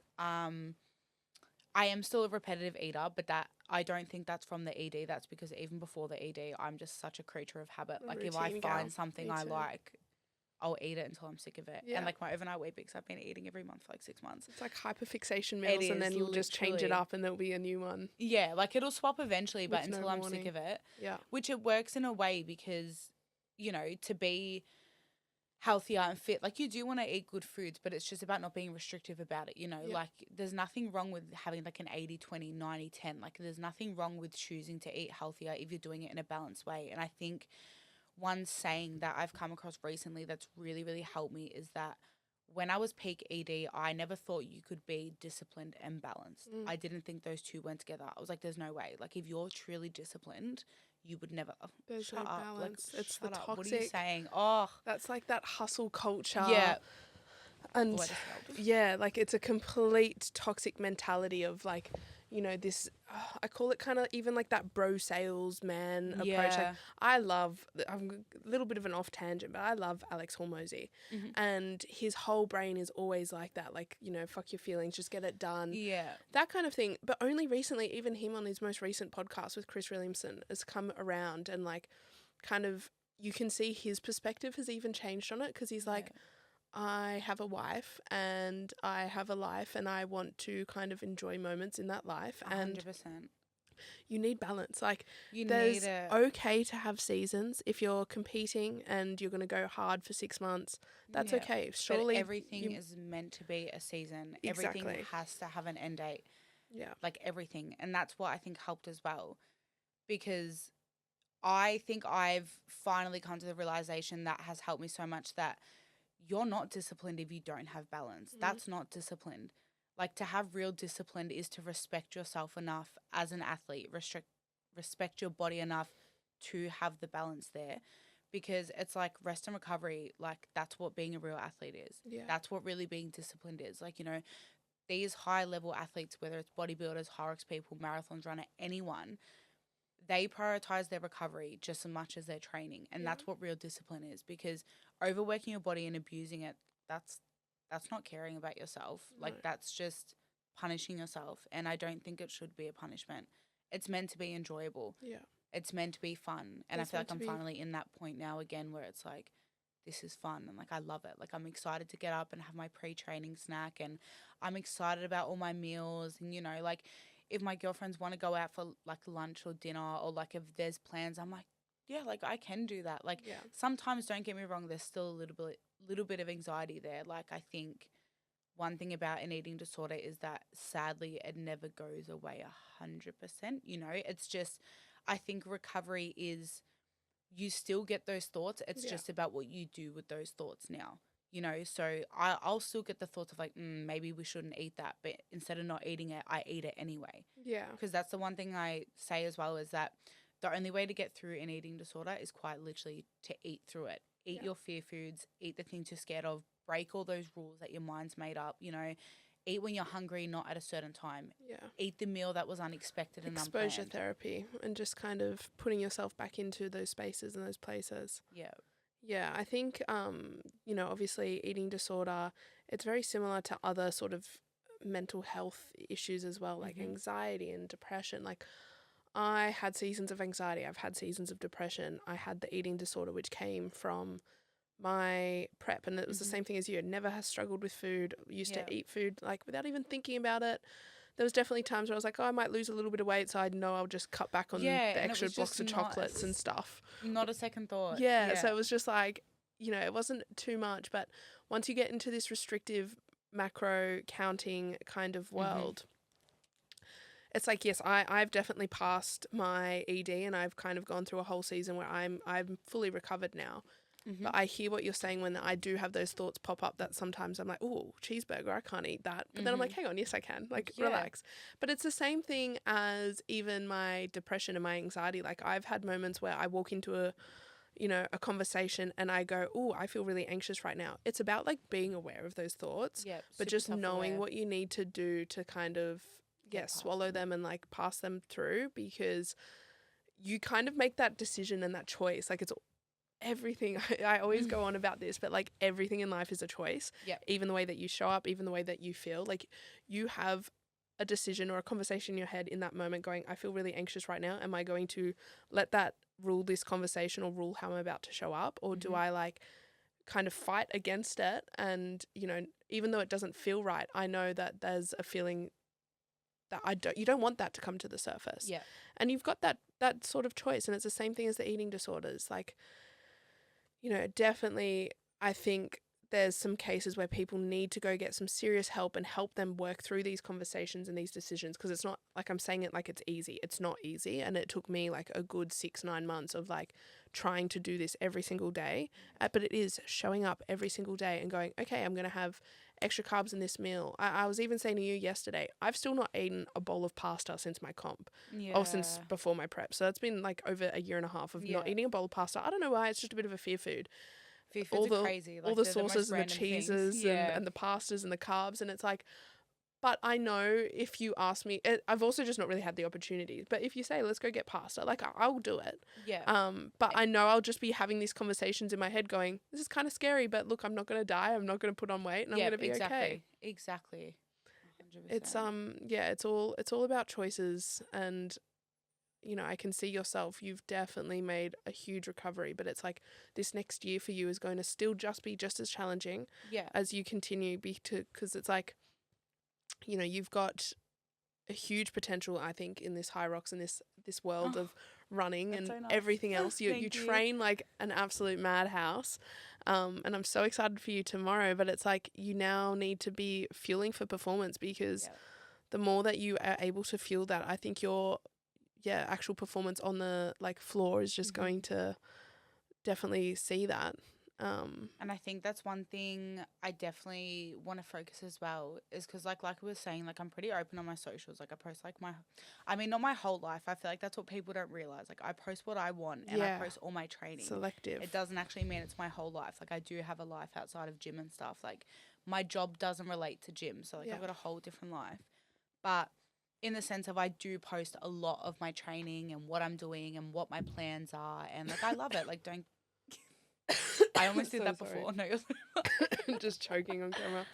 I am still a repetitive eater, but that I don't think that's from the ED. That's because even before the ED, I'm just such a creature of habit. Like if I find something I like, I'll eat it until I'm sick of it. Yeah. And like my overnight Weet-Bix, I've been eating every month for like 6 months. It's like hyperfixation meals and then you'll just change it up and there'll be a new one. Yeah, like it'll swap eventually, but until I'm sick of it. Yeah. Which it works in a way because, to be healthier and fit, like you do want to eat good foods, but it's just about not being restrictive about it, like there's nothing wrong with having like an 80-20, 90-10, like there's nothing wrong with choosing to eat healthier if you're doing it in a balanced way. And I think one saying that I've come across recently that's really, really helped me is that when I was peak ED, I never thought you could be disciplined and balanced. I didn't think those two went together. I was like, there's no way. Like if you're truly disciplined, you would never. There's shut no up. balance. Like, it's the up. toxic. What are you saying? Oh, that's like that hustle culture. Yeah. And yeah, like it's a complete toxic mentality of like, this, I call it kind of even like that bro salesman approach. Like I'm a little bit of an off tangent, but I love Alex Hormozy. And his whole brain is always like that, like, fuck your feelings, just get it done. Yeah. That kind of thing. But only recently, even him on his most recent podcast with Chris Williamson has come around and like kind of, you can see his perspective has even changed on it because he's like, I have a wife and I have a life and I want to kind of enjoy moments in that life. 100%. And you need balance. Like, You there's need it. okay to have seasons. If you're competing and you're going to go hard for 6 months, that's Yeah. okay. But Surely everything is meant to be a season. Exactly. Everything has to have an end date. Yeah. Like everything. And that's what I think helped as well. Because I think I've finally come to the realization that has helped me so much that you're not disciplined if you don't have balance. Mhm. That's not disciplined. Like, to have real discipline is to respect yourself enough as an athlete, respect your body enough to have the balance there, because it's like rest and recovery. Like, that's what being a real athlete is. Yeah. That's what really being disciplined is. Like, you know, these high level athletes, whether it's bodybuilders, Hyrox people, marathons runner, anyone, they prioritize their recovery just as much as their training. And that's what real discipline is, because overworking your body and abusing it, that's not caring about yourself. No. Like, that's just punishing yourself. And I don't think it should be a punishment. It's meant to be enjoyable. Yeah. It's meant to be fun. And It's I feel meant like to I'm be- finally in that point now again where it's like, this is fun and like I love it. Like, I'm excited to get up and have my pre-training snack, and I'm excited about all my meals. And, you know, like, if my girlfriends want to go out for like lunch or dinner, or like if there's plans, I'm like, yeah, like I can do that. Like, Yeah. sometimes, don't get me wrong, there's still a little bit of anxiety there. Like, I think one thing about an eating disorder is that sadly it never goes away 100%. You know, it's just, I think recovery is, you still get those thoughts. It's just about what you do with those thoughts now. You know, so I'll still get the thoughts of like, maybe we shouldn't eat that. But instead of not eating it, I eat it anyway. Yeah. Because that's the one thing I say as well, is that the only way to get through an eating disorder is quite literally to eat through it. Eat your fear foods, eat the things you're scared of, break all those rules that your mind's made up, you know. Eat when you're hungry, not at a certain time. Yeah. Eat the meal that was unexpected and Exposure unplanned. therapy and just kind of putting yourself back into those spaces and those places. Yeah. Yeah, I think, you know, obviously eating disorder, it's very similar to other sort of mental health issues as well, like anxiety and depression. Like, I had seasons of anxiety, I've had seasons of depression. I had the eating disorder, which came from my prep, and it was the same thing as you. Never has struggled with food, used to eat food like without even thinking about it. There was definitely times where I was like, oh, I might lose a little bit of weight, so I know I'll just cut back on the extra box of chocolates and stuff. Not a second thought. Yeah, so it was just like, you know, it wasn't too much, but once you get into this restrictive macro counting kind of world, it's like, yes, I've definitely passed my ED and I've kind of gone through a whole season where I'm fully recovered now. But I hear what you're saying when I do have those thoughts pop up, that sometimes I'm like, oh, cheeseburger, I can't eat that. But then I'm like, hang on, yes, I can. Like, relax. But it's the same thing as even my depression and my anxiety. Like, I've had moments where I walk into a conversation and I go, oh, I feel really anxious right now. It's about like being aware of those thoughts, but just knowing what you need to do to kind of, swallow them and like pass them through, because you kind of make that decision and that choice. Like, it's everything. I always go on about this, but like everything in life is a choice. Even the way that you show up, even the way that you feel. Like, you have a decision or a conversation in your head in that moment going, I feel really anxious right now. Am I going to let that rule this conversation or rule how I'm about to show up? Or do I like kind of fight against it? And, you know, even though it doesn't feel right, I know that there's a feeling that you don't want that to come to the surface. And you've got that sort of choice. And it's the same thing as the eating disorders. Like, you know, definitely, I think there's some cases where people need to go get some serious help and help them work through these conversations and these decisions, because it's not like I'm saying it like it's easy. It's not easy. And it took me like a good 6-9 months of like trying to do this every single day. But it is showing up every single day and going, okay, I'm going to have extra carbs in this meal. I was even saying to you yesterday, I've still not eaten a bowl of pasta since my comp. Or since before my prep. So that's been like over a year and a half of not eating a bowl of pasta. I don't know why. It's just a bit of a fear food. Fear foods are crazy. Like, all the sauces and the cheeses and the pastas and the carbs. And it's like, but I know if you ask me, I've also just not really had the opportunity. But if you say, let's go get pasta, like I'll do it. But I know I'll just be having these conversations in my head going, this is kind of scary, but look, I'm not going to die. I'm not going to put on weight and I'm going to be okay. Exactly. 100%. It's it's all about choices, and you know, I can see yourself. You've definitely made a huge recovery, but it's like this next year for you is going to still just be just as challenging as you continue because it's like, you know, you've got a huge potential, I think, in this Hyrox and this world of running and everything else. You train like an absolute madhouse. And I'm so excited for you tomorrow, but it's like you now need to be fueling for performance because the more that you are able to fuel that, I think your actual performance on the like floor is just going to definitely see that. And I think that's one thing I definitely want to focus as well is because like I was saying, like I'm pretty open on my socials. Like I post like not my whole life. I feel like that's what people don't realize. Like I post what I want and I post all my training. Selective. It doesn't actually mean it's my whole life. Like I do have a life outside of gym and stuff. Like my job doesn't relate to gym. So like I've got a whole different life. But in the sense of I do post a lot of my training and what I'm doing and what my plans are. And like I love it. Like don't I almost did that before. No, you're just choking on camera.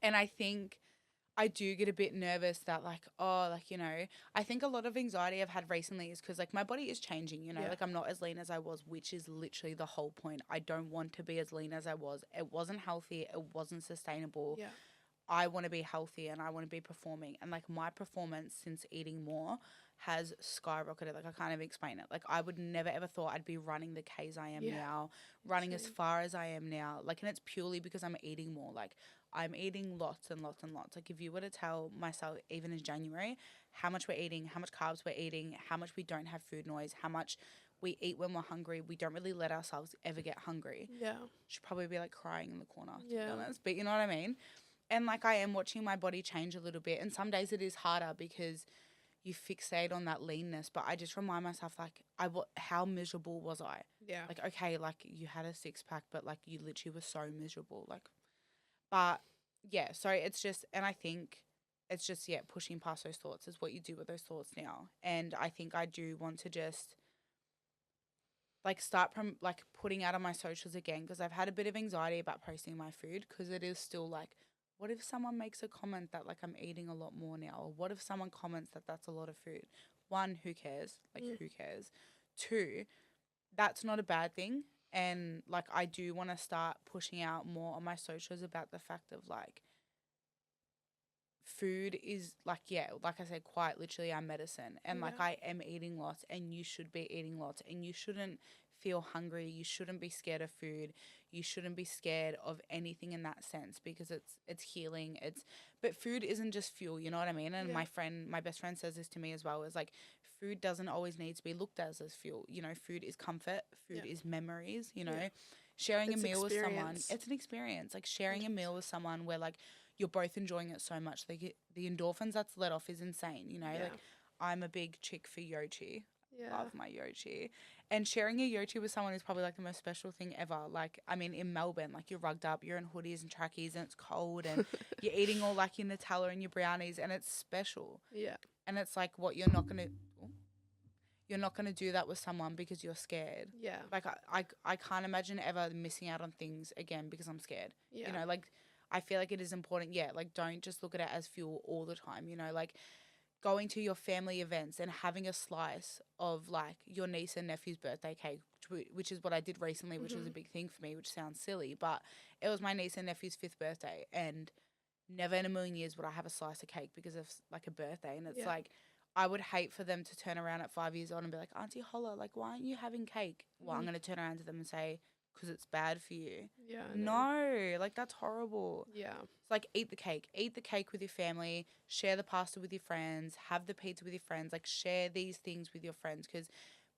And I think I do get a bit nervous that like, you know, I think a lot of anxiety I've had recently is because like my body is changing, you know, like I'm not as lean as I was, which is literally the whole point. I don't want to be as lean as I was. It wasn't healthy. It wasn't sustainable. Yeah. I want to be healthy and I want to be performing. And like my performance since eating more has skyrocketed. Like I can't even explain it. Like I would never ever thought I'd be running the Ks I am now, running as far as I am now. Like, and it's purely because I'm eating more. Like I'm eating lots and lots and lots. Like if you were to tell myself even in January how much we're eating, how much carbs we're eating, how much we don't have food noise, how much we eat when we're hungry, we don't really let ourselves ever get hungry. Yeah. Should probably be like crying in the corner to be honest. But you know what I mean? And like I am watching my body change a little bit. And some days it is harder because you fixate on that leanness. But I just remind myself like how miserable was I? Yeah. Like, okay, like you had a 6-pack, but like you literally were so miserable. Like, but yeah, so it's just, and I think it's just, pushing past those thoughts is what you do with those thoughts now. And I think I do want to just like start from like putting out on my socials again because I've had a bit of anxiety about posting my food because it is still like, what if someone makes a comment that like I'm eating a lot more now? Or what if someone comments that that's a lot of food? One, who cares? Like who cares? Two, that's not a bad thing. And like I do want to start pushing out more on my socials about the fact of like food is like, like I said, quite literally our medicine. And like I am eating lots and you should be eating lots and you shouldn't feel hungry. You shouldn't be scared of food. You shouldn't be scared of anything in that sense because it's healing. But food isn't just fuel, you know what I mean? And my best friend says this to me as well, is like food doesn't always need to be looked at as fuel. You know, food is comfort, food is memories, you know. Sharing a meal with someone, it's an experience. Like sharing 100%. A meal with someone where like you're both enjoying it so much. Like the endorphins that's let off is insane, you know? Like I'm a big chick for Yochi. Love my Yochi. And sharing a Yochi with someone is probably like the most special thing ever. Like, I mean, in Melbourne, like you're rugged up, you're in hoodies and trackies and it's cold and you're eating all like your Nutella and your brownies and it's special. Yeah. And it's like what you're not going to do that with someone because you're scared. Yeah. Like I can't imagine ever missing out on things again because I'm scared. Yeah. You know, like I feel like it is important. Yeah. Like don't just look at it as fuel all the time, you know, like going to your family events and having a slice of like your niece and nephew's birthday cake, which is what I did recently, which was a big thing for me, which sounds silly, but it was my niece and nephew's 5th birthday and never in a million years would I have a slice of cake because of like a birthday. And it's like, I would hate for them to turn around at 5 years old and be like, Auntie Holla, like, why aren't you having cake? Well, I'm going to turn around to them and say, because it's bad for you. Yeah. No, like that's horrible. Yeah. It's like eat the cake with your family, share the pasta with your friends, have the pizza with your friends, like share these things with your friends because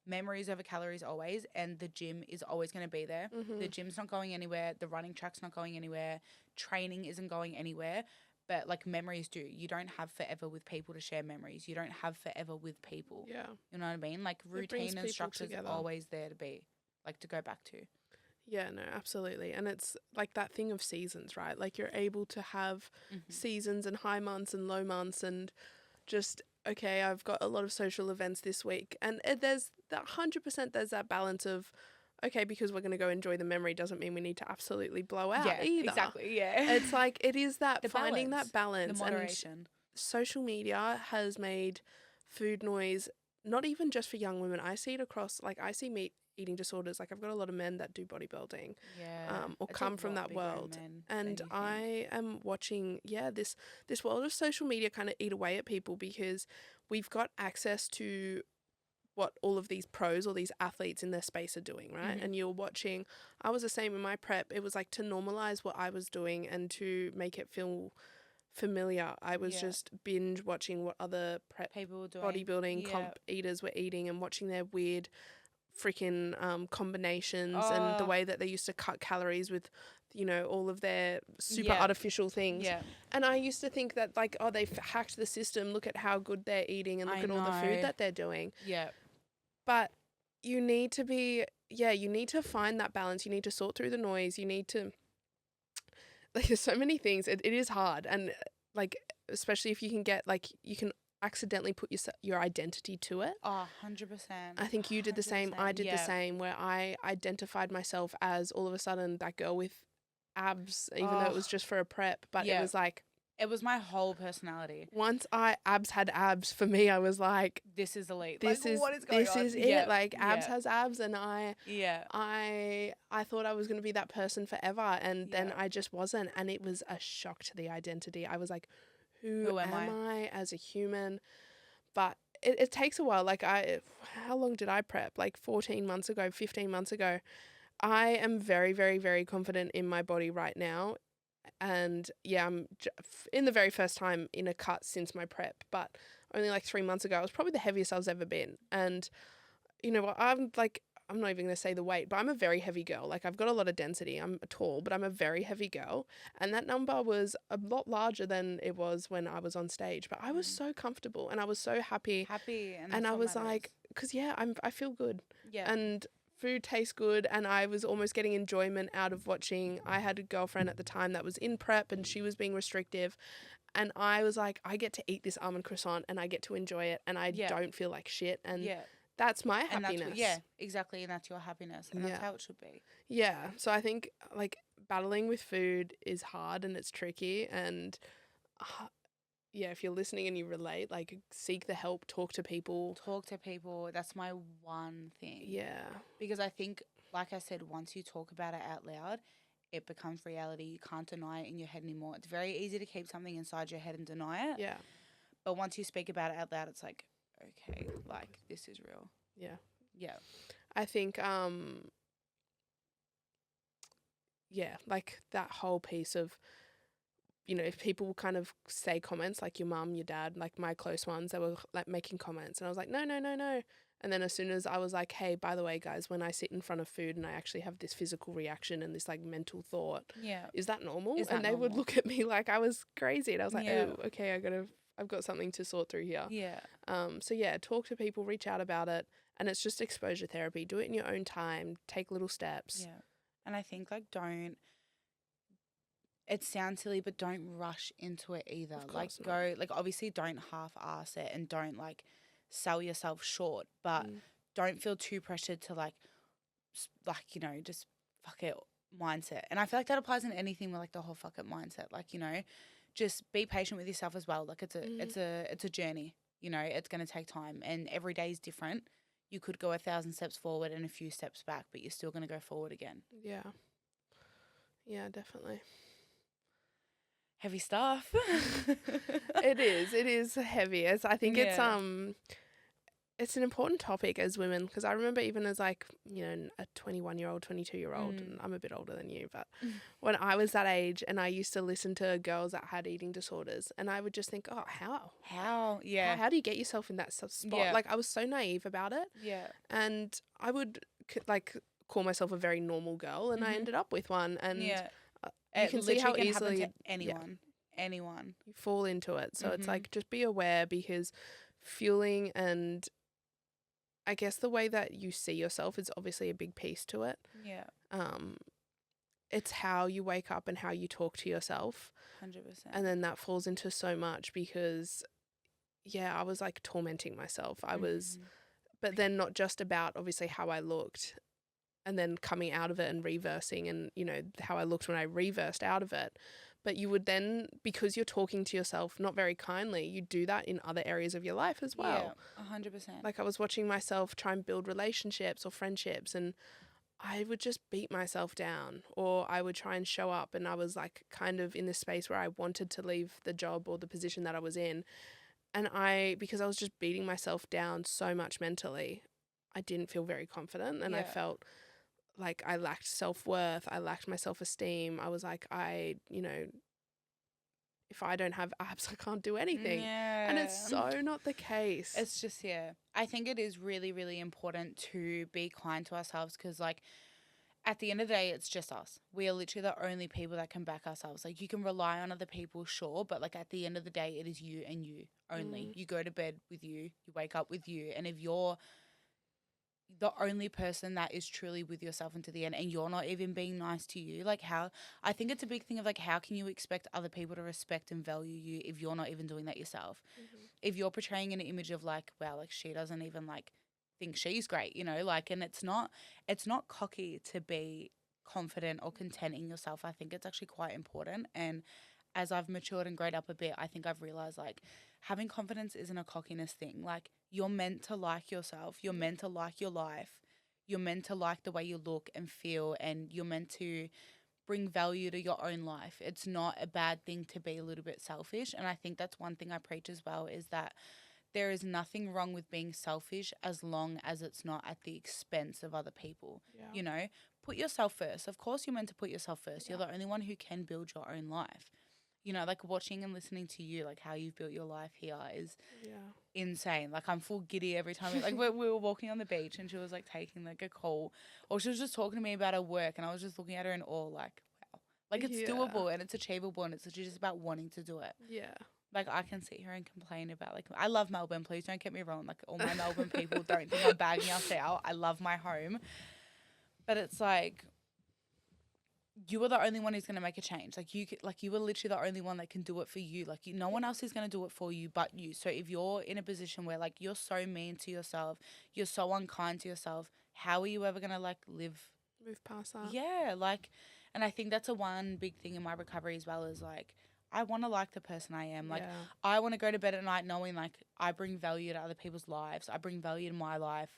memories over calories always, and the gym is always going to be there. The gym's not going anywhere. The running track's not going anywhere. Training isn't going anywhere. But like memories do. You don't have forever with people to share memories. You don't have forever with people. Yeah. You know what I mean? Like routine and structure is always there to be, like to go back to. Yeah, no, absolutely. And it's like that thing of seasons, right? Like you're able to have seasons and high months and low months and just, okay, I've got a lot of social events this week. And there's that 100% there's that balance of, okay, because we're going to go enjoy the memory doesn't mean we need to absolutely blow out either. Exactly, yeah. It's like, it is that the finding balance, that balance. The moderation. And social media has made food noise, not even just for young women. I see it across, like, I see meat eating disorders. Like, I've got a lot of men that do bodybuilding, or It's come from that world. And I am watching, this world of social media kind of eat away at people, because we've got access to what all of these pros or these athletes in their space are doing, right? And you're watching, I was the same in my prep. It was like, to normalize what I was doing and to make it feel familiar, I was just binge watching what other prep people were doing, bodybuilding comp eaters were eating, and watching their weird freaking combinations and the way that they used to cut calories with, you know, all of their super artificial things. And I used to think that, like, oh, they've hacked the system, look at how good they're eating and look at all the food that they're doing. But you need to be, you need to find that balance. You need to sort through the noise. You need to, like, there's so many things. It is hard. And, like, especially if you can get, like, you can accidentally put your identity to it. 100%. I think you did the same. I did the same, where I identified myself as, all of a sudden, that girl with abs, even though it was just for a prep. But it was like, it was my whole personality. Once abs had abs, for me, I was like, this is elite. This is what is going on? This is it. Like, abs has abs, and I thought I was going to be that person forever, and then I just wasn't, and it was a shock to the identity. I was like, who am I as a human? But it takes a while. Like, how long did I prep? Like 15 months ago. I am very, very, very confident in my body right now. And I'm in the very first time in a cut since my prep, but only like 3 months ago, I was probably the heaviest I was ever been. And, you know, I'm not even going to say the weight, but I'm a very heavy girl. Like, I've got a lot of density. I'm tall, but I'm a very heavy girl. And that number was a lot larger than it was when I was on stage. But I was so comfortable, and I was so happy. And I was like, because I feel good. And food tastes good, and I was almost getting enjoyment out of watching. I had a girlfriend at the time that was in prep, and she was being restrictive, and I was like, I get to eat this almond croissant, and I get to enjoy it, and I don't feel like shit, and that's my happiness. Exactly, and that's your happiness, and that's how it should be. So I think, like, battling with food is hard, and it's tricky, and if you're listening and you relate, like, seek the help, talk to people. That's my one thing. Because I think, like I said, once you talk about it out loud, it becomes reality. You can't deny it in your head anymore. It's very easy to keep something inside your head and deny it. But once you speak about it out loud, it's like, okay, like, this is real. I think, like, that whole piece of, you know, if people kind of say comments, like your mum, your dad, like my close ones, they were like making comments, and I was like, no. And then as soon as I was like, hey, by the way, guys, when I sit in front of food and I actually have this physical reaction and this, like, mental thought, is that normal? And they would look at me like I was crazy, and I was like, oh, okay, I've got something to sort through here. So talk to people, reach out about it, and it's just exposure therapy. Do it in your own time. Take little steps. And I think, like, it sounds silly, but don't rush into it either. Like, go, like, obviously don't half-ass it, and don't, like, sell yourself short, but don't feel too pressured to, like, you know, just fuck it mindset. And I feel like that applies in anything with, like, the whole fuck it mindset. Like, you know, just be patient with yourself as well. Like, it's a journey, you know, it's going to take time, and every day is different. You could go 1,000 steps forward and a few steps back, but you're still going to go forward again. Yeah, definitely. Heavy stuff. It is heavy. I think it's an important topic as women, because I remember even as, like, you know, a 21-year-old, 22-year-old, and I'm a bit older than you, but when I was that age and I used to listen to girls that had eating disorders, and I would just think, oh, how do you get yourself in that spot? Like, I was so naive about it. And I would, like, call myself a very normal girl, and I ended up with one, and you can see how easily to anyone you fall into it. So it's like, just be aware, because fueling, and I guess the way that you see yourself is obviously a big piece to it. It's how you wake up and how you talk to yourself. 100%. And then that falls into so much, because I was, like, tormenting myself. I was, but then not just about obviously how I looked, and then coming out of it and reversing, and, you know, how I looked when I reversed out of it, But you would then, because you're talking to yourself not very kindly, you do that in other areas of your life as well. Yeah, 100%. Like I was watching myself try and build relationships or friendships, and I would just beat myself down, or I would try and show up, and I was like kind of in this space where I wanted to leave the job or the position that I was in. And because I was just beating myself down so much mentally, I didn't feel very confident, and I felt like I lacked self-worth. I lacked my self-esteem. I was like, if I don't have abs, I can't do anything. Yeah. And it's so not the case. It's just, I think it is really, really important to be kind to ourselves, because, like, at the end of the day, it's just us. We are literally the only people that can back ourselves. Like, you can rely on other people, sure, but, like, at the end of the day, it is you and you only. You go to bed with you wake up with you. And if you're the only person that is truly with yourself until the end, and you're not even being nice to you, like, I think it's a big thing of, like, how can you expect other people to respect and value you if you're not even doing that yourself? If you're portraying an image of, like, wow, like, she doesn't even, like, think she's great, like, and it's not cocky to be confident or content in yourself. I think it's actually quite important. And as I've matured and grown up a bit, I think I've realized, like, having confidence isn't a cockiness thing. Like, you're meant to like yourself. You're meant to like your life. You're meant to like the way you look and feel, and you're meant to bring value to your own life. It's not a bad thing to be a little bit selfish. And I think that's one thing I preach as well, is that there is nothing wrong with being selfish as long as it's not at the expense of other people. Put yourself first. Of course, you're meant to put yourself first. You're the only one who can build your own life. Like, watching and listening to you, like, how you've built your life here is insane. Like, I'm full giddy every time. Like, we were walking on the beach, and she was, like, taking, like, a call, or she was just talking to me about her work, and I was just looking at her in awe, like, wow. Like, it's doable and it's achievable, and it's just about wanting to do it. Yeah. Like, I can sit here and complain about, like, I love Melbourne. Please don't get me wrong. Like, all my Melbourne people don't think I'm bagging us out. I love my home. But it's like, you are the only one who's going to make a change. Like, you are literally the only one that can do it for you. Like, no one else is going to do it for you but you. So if you're in a position where, like, you're so mean to yourself, you're so unkind to yourself, how are you ever going to, like, move past that? Yeah, like, and I think that's one big thing in my recovery as well, is, like, I want to like the person I am. Like, I want to go to bed at night knowing, like, I bring value to other people's lives. I bring value to my life.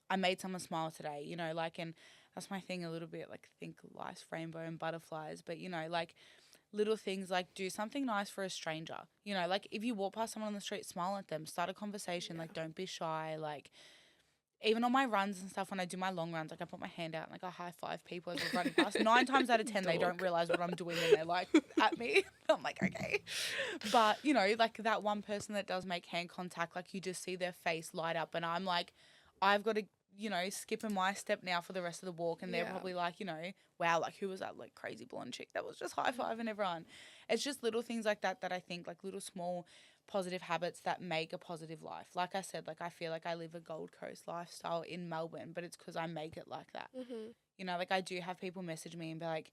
I made someone smile today, like, and that's my thing a little bit, like, think life's rainbow and butterflies. But, like, little things, like, do something nice for a stranger. Like, if you walk past someone on the street, smile at them, start a conversation. Like, don't be shy. Like, even on my runs and stuff, when I do my long runs, like, I put my hand out and, like, I high five people as we're running past. 9 times out of 10, they don't realize what I'm doing, and they're, like, at me. I'm like, okay. But, like, that one person that does make hand contact, like, you just see their face light up, and I'm like, I've got to, skip in my step now for the rest of the walk, and they're probably like, wow, like, who was that, like, crazy blonde chick that was just high-fiving everyone? It's just little things like that I think, like, little small positive habits that make a positive life. Like I said, like, I feel like I live a Gold Coast lifestyle in Melbourne, but it's because I make it like that. Like, I do have people message me and be like,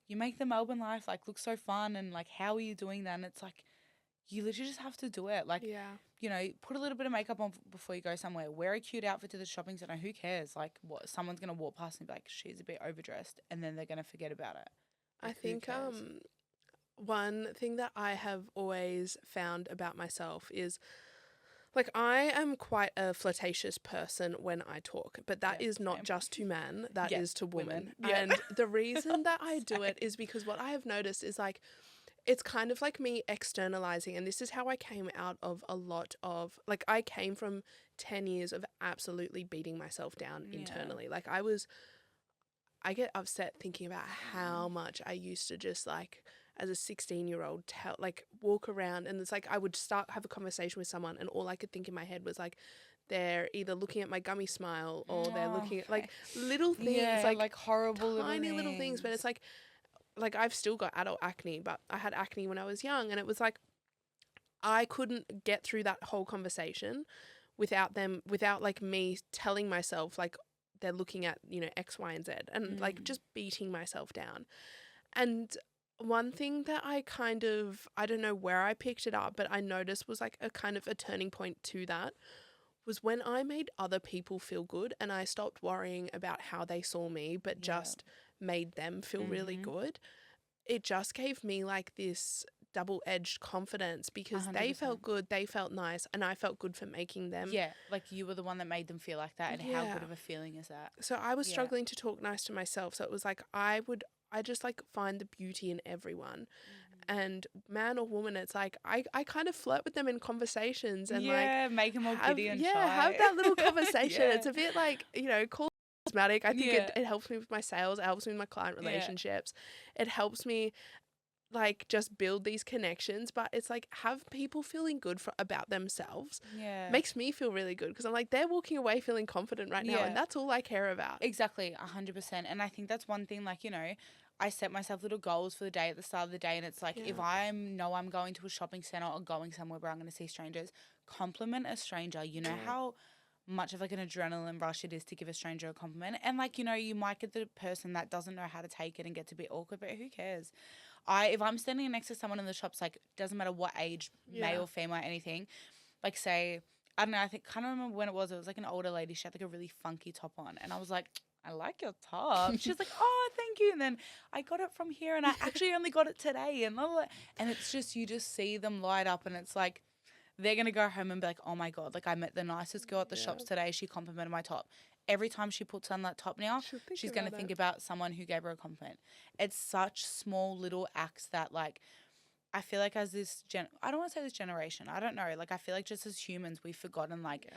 you make the Melbourne life, like, look so fun, and, like, how are you doing that? And it's like, you literally just have to do it. Like, put a little bit of makeup on before you go somewhere. Wear a cute outfit to the shopping centre. Who cares? Like, what? Someone's going to walk past and be like, she's a bit overdressed, and then they're going to forget about it. Like, I think one thing that I have always found about myself is, like, I am quite a flirtatious person when I talk, but that is not just to men, that is to women. And the reason that I do it is because what I have noticed is, like, it's kind of like me externalizing, and this is how I came out of a lot of, like, I came from 10 years of absolutely beating myself down internally. Like, I get upset thinking about how much I used to just, like, as a 16-year-old, walk around, and it's like I would have a conversation with someone, and all I could think in my head was, like, they're either looking at my gummy smile or they're looking at, like, little things, like horrible tiny little things, but it's like I've still got adult acne, but I had acne when I was young, and it was like I couldn't get through that whole conversation without like me telling myself, like, they're looking at, X, Y, and Z, and like just beating myself down. And one thing that I don't know where I picked it up, but I noticed was, like, a kind of a turning point to that was when I made other people feel good, and I stopped worrying about how they saw me, but just made them feel really good. it just gave me like this double-edged confidence because they 100%. felt good, they felt nice, and I felt good for making them. Yeah, like you were the one that made them feel like that, and how good of a feeling is that? So I was struggling to talk nice to myself. So it was like I just like find the beauty in everyone. And man or woman, it's like I kind of flirt with them in conversations and make them all giddy and shy. have that little conversation. It's a bit like, call it charismatic. I think it helps me with my sales. It helps me with my client relationships. It helps me like just build these connections, but it's like have people feeling good about themselves makes me feel really good because I'm like they're walking away feeling confident right now and that's all I care about. Exactly, 100%. And I think that's one thing, like, I set myself little goals for the day at the start of the day, and it's like if I know I'm going to a shopping center or going somewhere where I'm going to see strangers, compliment a stranger. You know how much of like an adrenaline rush it is to give a stranger a compliment, and like you might get the person that doesn't know how to take it and gets a bit awkward, but who cares? If I'm standing next to someone in the shops, like doesn't matter what age, male, female, anything, like say I don't know, I can't remember when it was like an older lady. She had like a really funky top on, and I was like, I like your top. She's like, oh, thank you. And then I got it from here, and I actually only got it today. And it's just, you just see them light up, and it's like, they're going to go home and be like, oh my God, like I met the nicest girl at the shops today. She complimented my top. Every time she puts on that top now, she's going to think about someone who gave her a compliment. It's such small little acts that like, I feel like as this I don't want to say this generation, I don't know. Like I feel like just as humans, we've forgotten like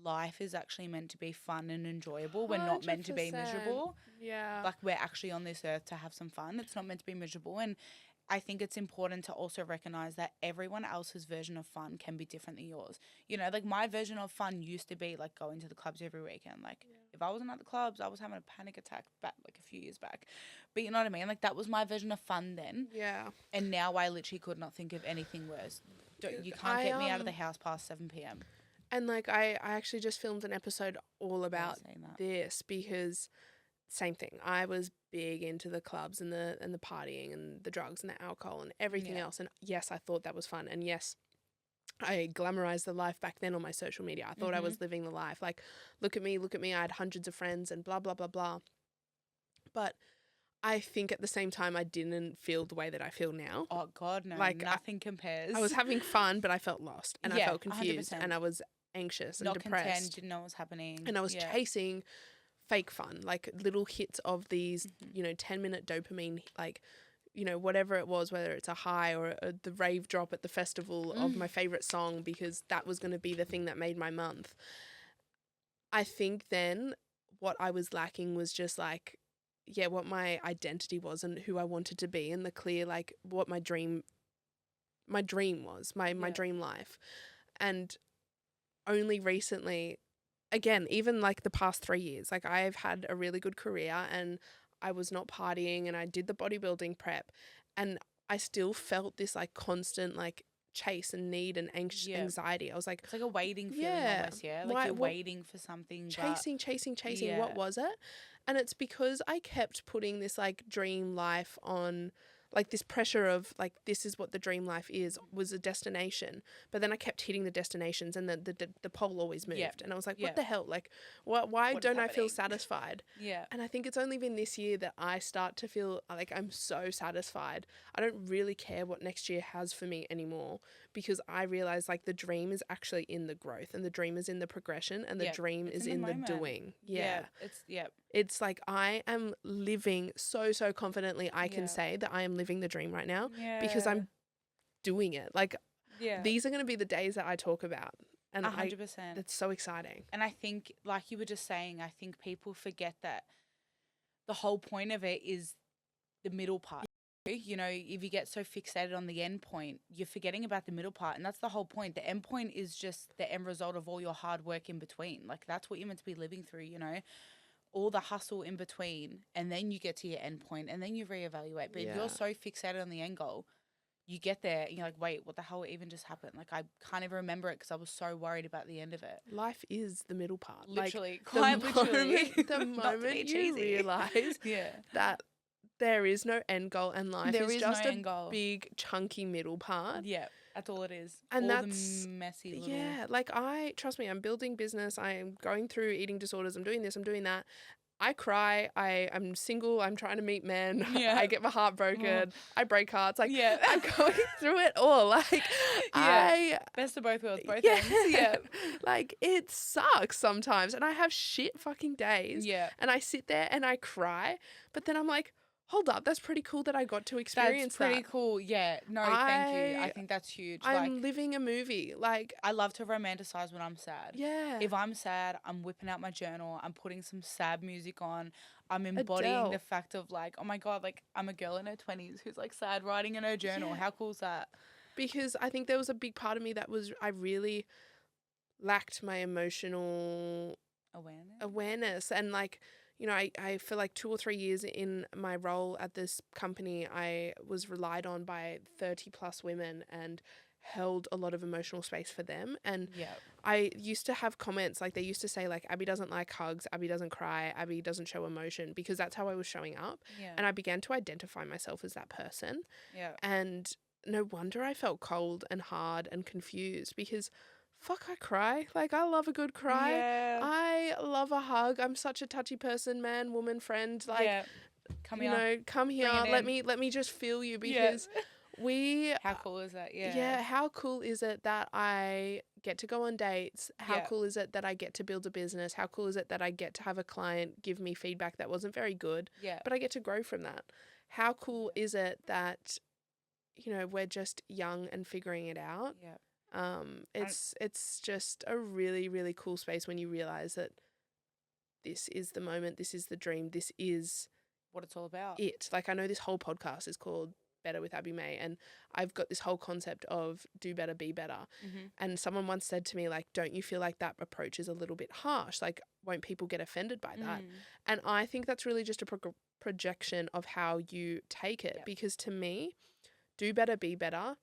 life is actually meant to be fun and enjoyable. 100%. We're not meant to be miserable. Yeah. Like we're actually on this earth to have some fun. It's not meant to be miserable. And I think it's important to also recognize that everyone else's version of fun can be different than yours. Like my version of fun used to be like going to the clubs every weekend. Like if I wasn't at the clubs, I was having a panic attack back like a few years back. But you know what I mean? Like that was my version of fun then. Yeah. And now I literally could not think of anything worse. You can't get me out of the house past 7 p.m. And like I actually just filmed an episode all about this because same thing. I was big into the clubs and the partying and the drugs and the alcohol and everything else. And yes, I thought that was fun. And yes, I glamorized the life back then on my social media. I thought I was living the life. Like, look at me. I had hundreds of friends and blah, blah, blah, blah. But I think at the same time, I didn't feel the way that I feel now. Oh, God, no. Like, nothing compares. I was having fun, but I felt lost and I felt confused 100%. And I was anxious and depressed. Not content, didn't know what was happening. And I was chasing fake fun, like little hits of these, 10-minute dopamine, like, whatever it was, whether it's a high or the rave drop at the festival of my favorite song, because that was going to be the thing that made my month. I think then what I was lacking was just like, what my identity was and who I wanted to be and the clear, like what my dream was, my dream life. And only recently, again, even like the past 3 years, like I've had a really good career and I was not partying and I did the bodybuilding prep and I still felt this like constant like chase and need and anxiety. I was like, it's like a waiting feeling almost, like you're waiting for something. Chasing. What was it? And it's because I kept putting this like dream life on, like this pressure of like, this is what the dream life was a destination. But then I kept hitting the destinations and the pole always moved. And I was like, what the hell? Like, why don't I feel satisfied? And I think it's only been this year that I start to feel like I'm so satisfied. I don't really care what next year has for me anymore because I realize like the dream is actually in the growth and the dream is in the progression and the dream is in the doing. It's like I am living so confidently. I can say that I am living the dream right now because I'm doing it. Like these are going to be the days that I talk about. And 100%. It's so exciting. And I think, like you were just saying, I think people forget that the whole point of it is the middle part. If you get so fixated on the end point, you're forgetting about the middle part. And that's the whole point. The end point is just the end result of all your hard work in between. Like that's what you're meant to be living through, all the hustle in between, and then you get to your end point and then you reevaluate. But if you're so fixated on the end goal, you get there and you're like, wait, what the hell even just happened? Like I can't even remember it because I was so worried about the end of it. Life is the middle part. Literally. Like, the moment you realize that there is no end goal and life is just a big chunky middle part. Yeah, that's all it is. And all that's the messy little... like trust me, I'm building business. I am going through eating disorders. I'm doing this, I'm doing that. I cry. I'm single. I'm trying to meet men. Yeah. I get my heart broken. I break hearts. Like, Yeah. I'm going through it all. Like, Yeah. Best of both worlds, both ends. Yeah. Like, it sucks sometimes. And I have shit fucking days. Yeah. And I sit there and I cry. But then I'm like, hold up, that's pretty cool that I got to experience that. That's pretty cool. Yeah. No, thank you. I think that's huge. I'm living a movie. Like, I love to romanticize when I'm sad. Yeah. If I'm sad, I'm whipping out my journal. I'm putting some sad music on. I'm embodying the fact of like, oh my God, like I'm a girl in her 20s who's like sad writing in her journal. How cool is that? Because I think there was a big part of me that was, I really lacked my emotional awareness. And like, you know, I feel like 2 or 3 years in my role at this company, I was relied on by 30 plus women and held a lot of emotional space for them. And I used to have comments like, they used to say like, Abbie doesn't like hugs, Abbie doesn't cry, Abbie doesn't show emotion, because that's how I was showing up. And I began to identify myself as that person. And no wonder I felt cold and hard and confused, because fuck, I cry. Like, I love a good cry. I love a hug. I'm such a touchy person, man, woman, friend. Like, come here. Let me just feel you, because how cool is that? How cool is it that I get to go on dates? How cool is it that I get to build a business? How cool is it that I get to have a client give me feedback that wasn't very good, but I get to grow from that? How cool is it that, you know, we're just young and figuring it out? It's just a really, really cool space when you realize that this is the moment, this is the dream, this is what it's all about. Like, I know this whole podcast is called Better with Abbie May, and I've got this whole concept of do better, be better. And someone once said to me, like, don't you feel like that approach is a little bit harsh? Like, won't people get offended by that? And I think that's really just a projection of how you take it, because to me, do better, be better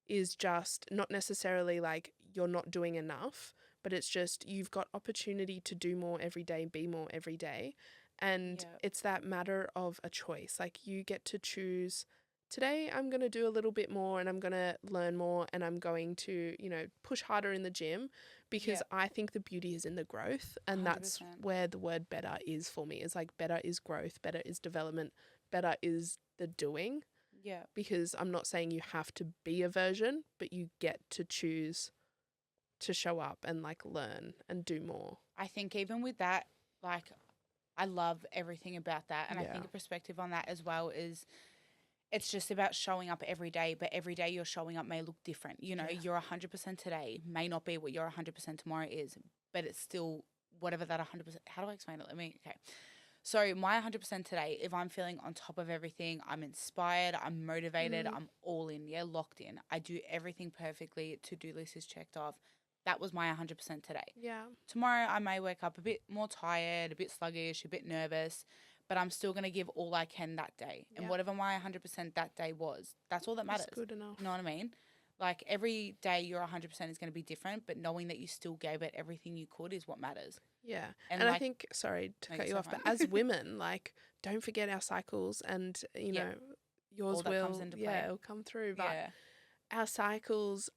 is just not necessarily like you're not doing enough, but it's just you've got opportunity to do more every day, be more every day. And it's that matter of a choice. Like, you get to choose, today I'm going to do a little bit more and I'm going to learn more and I'm going to, you know, push harder in the gym, because I think the beauty is in the growth. And 100%. That's where the word better is for me. It's like, better is growth, better is development, better is the doing. Because I'm not saying you have to be a version, but you get to choose to show up and like learn and do more. I think even with that, like, I love everything about that. And I think a perspective on that as well is it's just about showing up every day, but every day you're showing up may look different. You know, you're 100% today may not be what your 100% tomorrow is, but it's still whatever that 100%. How do I explain it? Okay. So my 100% today, if I'm feeling on top of everything, I'm inspired, I'm motivated, I'm all in, locked in. I do everything perfectly, to-do list is checked off. That was my 100% today. Tomorrow I may wake up a bit more tired, a bit sluggish, a bit nervous, but I'm still going to give all I can that day. And whatever my 100% that day was, that's all that matters. That's good enough. You know what I mean? Like, every day your 100% is going to be different, but knowing that you still gave it everything you could is what matters. Yeah. And like, I think, sorry to cut you off, but as women, like, don't forget our cycles, and, you know, yours will, it'll come through. But our cycles,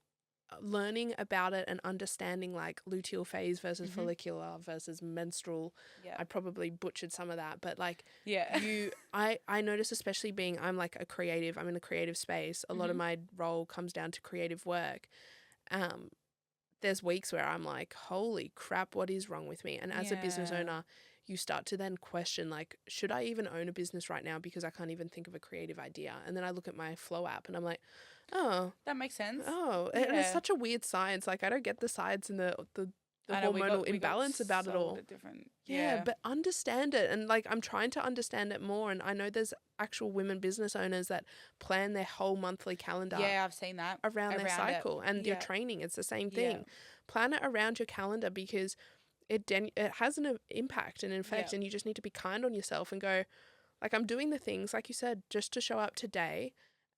learning about it and understanding like luteal phase versus follicular versus menstrual. I probably butchered some of that, but like I notice, especially I'm like a creative, I'm in a creative space. A lot of my role comes down to creative work. There's weeks where I'm like, holy crap, what is wrong with me? And as a business owner, you start to then question, like, should I even own a business right now, because I can't even think of a creative idea? And then I look at my Flow app and I'm like, oh, that makes sense. Oh, and it's such a weird science. Like, I don't get the science and the hormonal imbalance about it all. But understand it. And like, I'm trying to understand it more. And I know there's actual women business owners that plan their whole monthly calendar. I've seen that. Around their cycle. And your training, it's the same thing. Plan it around your calendar, because it has an impact and effect, and you just need to be kind on yourself and go, like, I'm doing the things, like you said, just to show up today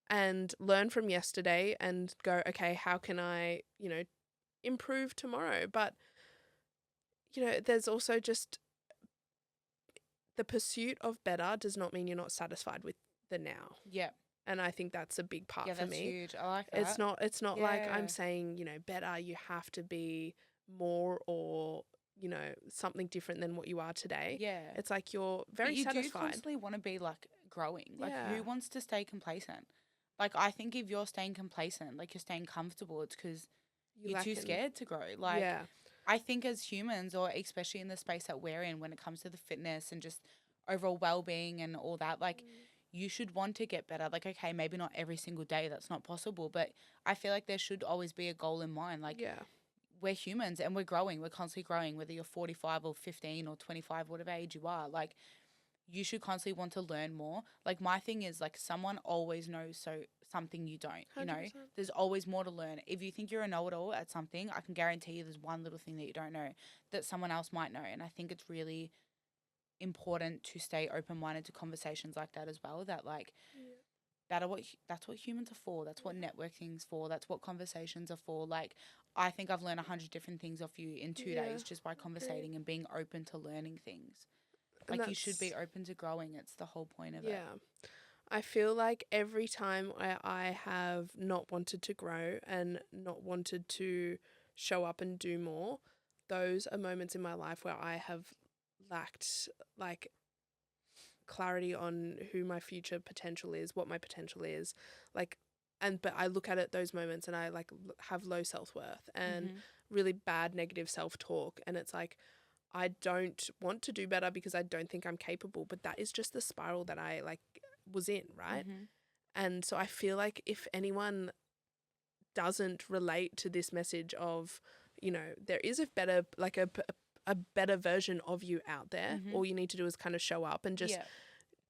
and learn from yesterday and go, okay, how can I, you know, improve tomorrow? But, you know, there's also just the pursuit of better does not mean you're not satisfied with the now. And I think that's a big part for me. That's huge. I like that. It's not like I'm saying, you know, better, you have to be more, or, you know, something different than what you are today. Yeah. It's like you're very but you satisfied. do constantly want to be like growing. Like Yeah. who wants to stay complacent? Like I think if you're staying complacent, like you're staying comfortable, it's because you're too scared to grow. Like Yeah. I think as humans, or especially in the space that we're in when it comes to the fitness and just overall well-being and all that, like you should want to get better. Like, okay, maybe not every single day, that's not possible, but I feel like there should always be a goal in mind. Like Yeah. we're humans and we're growing, we're constantly growing, whether you're 45 or 15 or 25, whatever age you are. Like you should constantly want to learn more. Like my thing is like someone always knows something you don't, you know. 100%. There's always more to learn. If you think you're a know-it-all at something, I can guarantee you there's one little thing that you don't know that someone else might know. And I think it's really important to stay open-minded to conversations like that as well, that like that's what humans are for. That's what networking's for. That's what conversations are for. Like I think I've learned 100 different things off you in 2 days just by conversating and being open to learning things. Like you should be open to growing. It's the whole point of it. Yeah. I feel like every time I have not wanted to grow and not wanted to show up and do more, those are moments in my life where I have lacked like clarity on who my future potential is, what my potential is. Like, but I look at it those moments and I like have low self-worth and really bad negative self-talk, and it's like I don't want to do better because I don't think I'm capable, but that is just the spiral that I like was in, right? And so I feel like if anyone doesn't relate to this message of, you know, there is a better, like a better version of you out there, all you need to do is kind of show up and just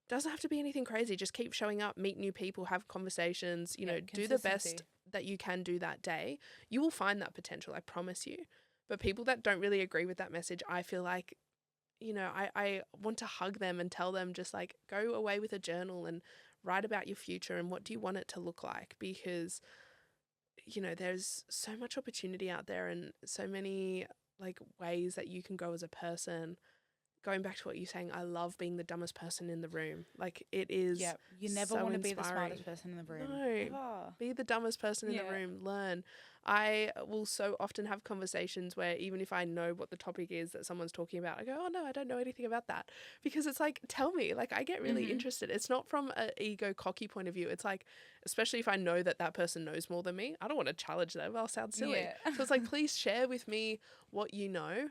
doesn't have to be anything crazy. Just keep showing up, meet new people, have conversations, you know, do the best that you can do that day. You will find that potential, I promise you. But people that don't really agree with that message, I feel like, you know, I want to hug them and tell them just like go away with a journal and write about your future and what do you want it to look like, because, you know, there's so much opportunity out there and so many like ways that you can grow as a person. Going back to what you're saying, I love being the dumbest person in the room. Like it is. Yeah, you never so want to be inspiring. the smartest person in the room. No, be the dumbest person in the room. Learn. I will so often have conversations where even if I know what the topic is that someone's talking about, I go, oh no, I don't know anything about that, because it's like, tell me. Like I get really interested. It's not from an ego cocky point of view. It's like, especially if I know that that person knows more than me, I don't want to challenge them. I'll sound silly. So it's like, please share with me what you know.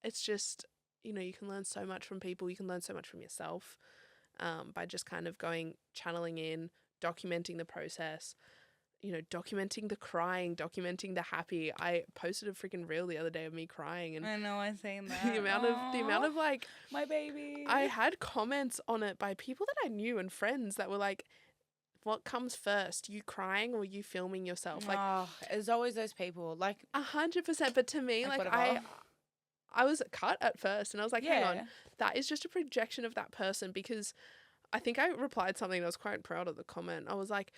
It's just, you know, you can learn so much from people. You can learn so much from yourself by just kind of channeling in, documenting the process, you know, documenting the crying, documenting the happy. I posted a freaking reel the other day of me crying, and I know, I'm saying that. the amount of like my baby. I had comments on it by people that I knew and friends that were like, what comes first, you crying or you filming yourself? Like, there's always those people. Like 100%. But to me, like I was cut at first and I was like, hang on, that is just a projection of that person, because I think I replied something and I was quite proud of the comment. I was like,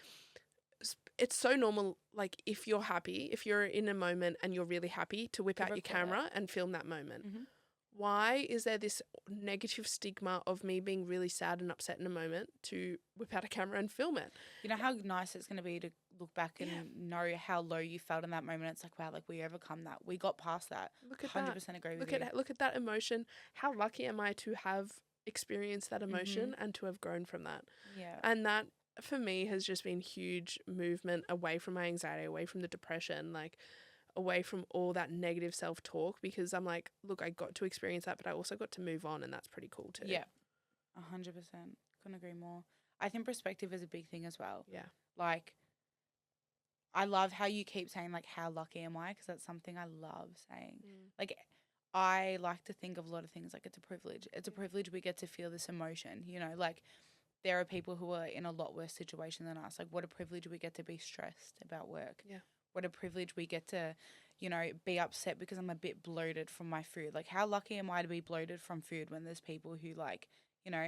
it's so normal, like if you're happy, if you're in a moment and you're really happy, to whip out your camera and film that moment. Why is there this negative stigma of me being really sad and upset in a moment to whip out a camera and film it? You know how nice it's going to be to look back and know how low you felt in that moment. It's like, wow, like we overcome that. We got past that. Look at 100% that. agree with you. Look at that emotion. How lucky am I to have experienced that emotion and to have grown from that? Yeah. And that for me has just been huge movement away from my anxiety, away from the depression, like away from all that negative self-talk, because I'm like, look, I got to experience that, but I also got to move on, and that's pretty cool too. Yeah, 100%. Couldn't agree more. I think perspective is a big thing as well. Yeah. Like, I love how you keep saying, like, how lucky am I? Because that's something I love saying. Like, I like to think of a lot of things like it's a privilege. It's a privilege we get to feel this emotion, you know, like there are people who are in a lot worse situation than us. Like, what a privilege we get to be stressed about work. Yeah. What a privilege we get to, you know, be upset because I'm a bit bloated from my food. Like, how lucky am I to be bloated from food when there's people who, like, you know,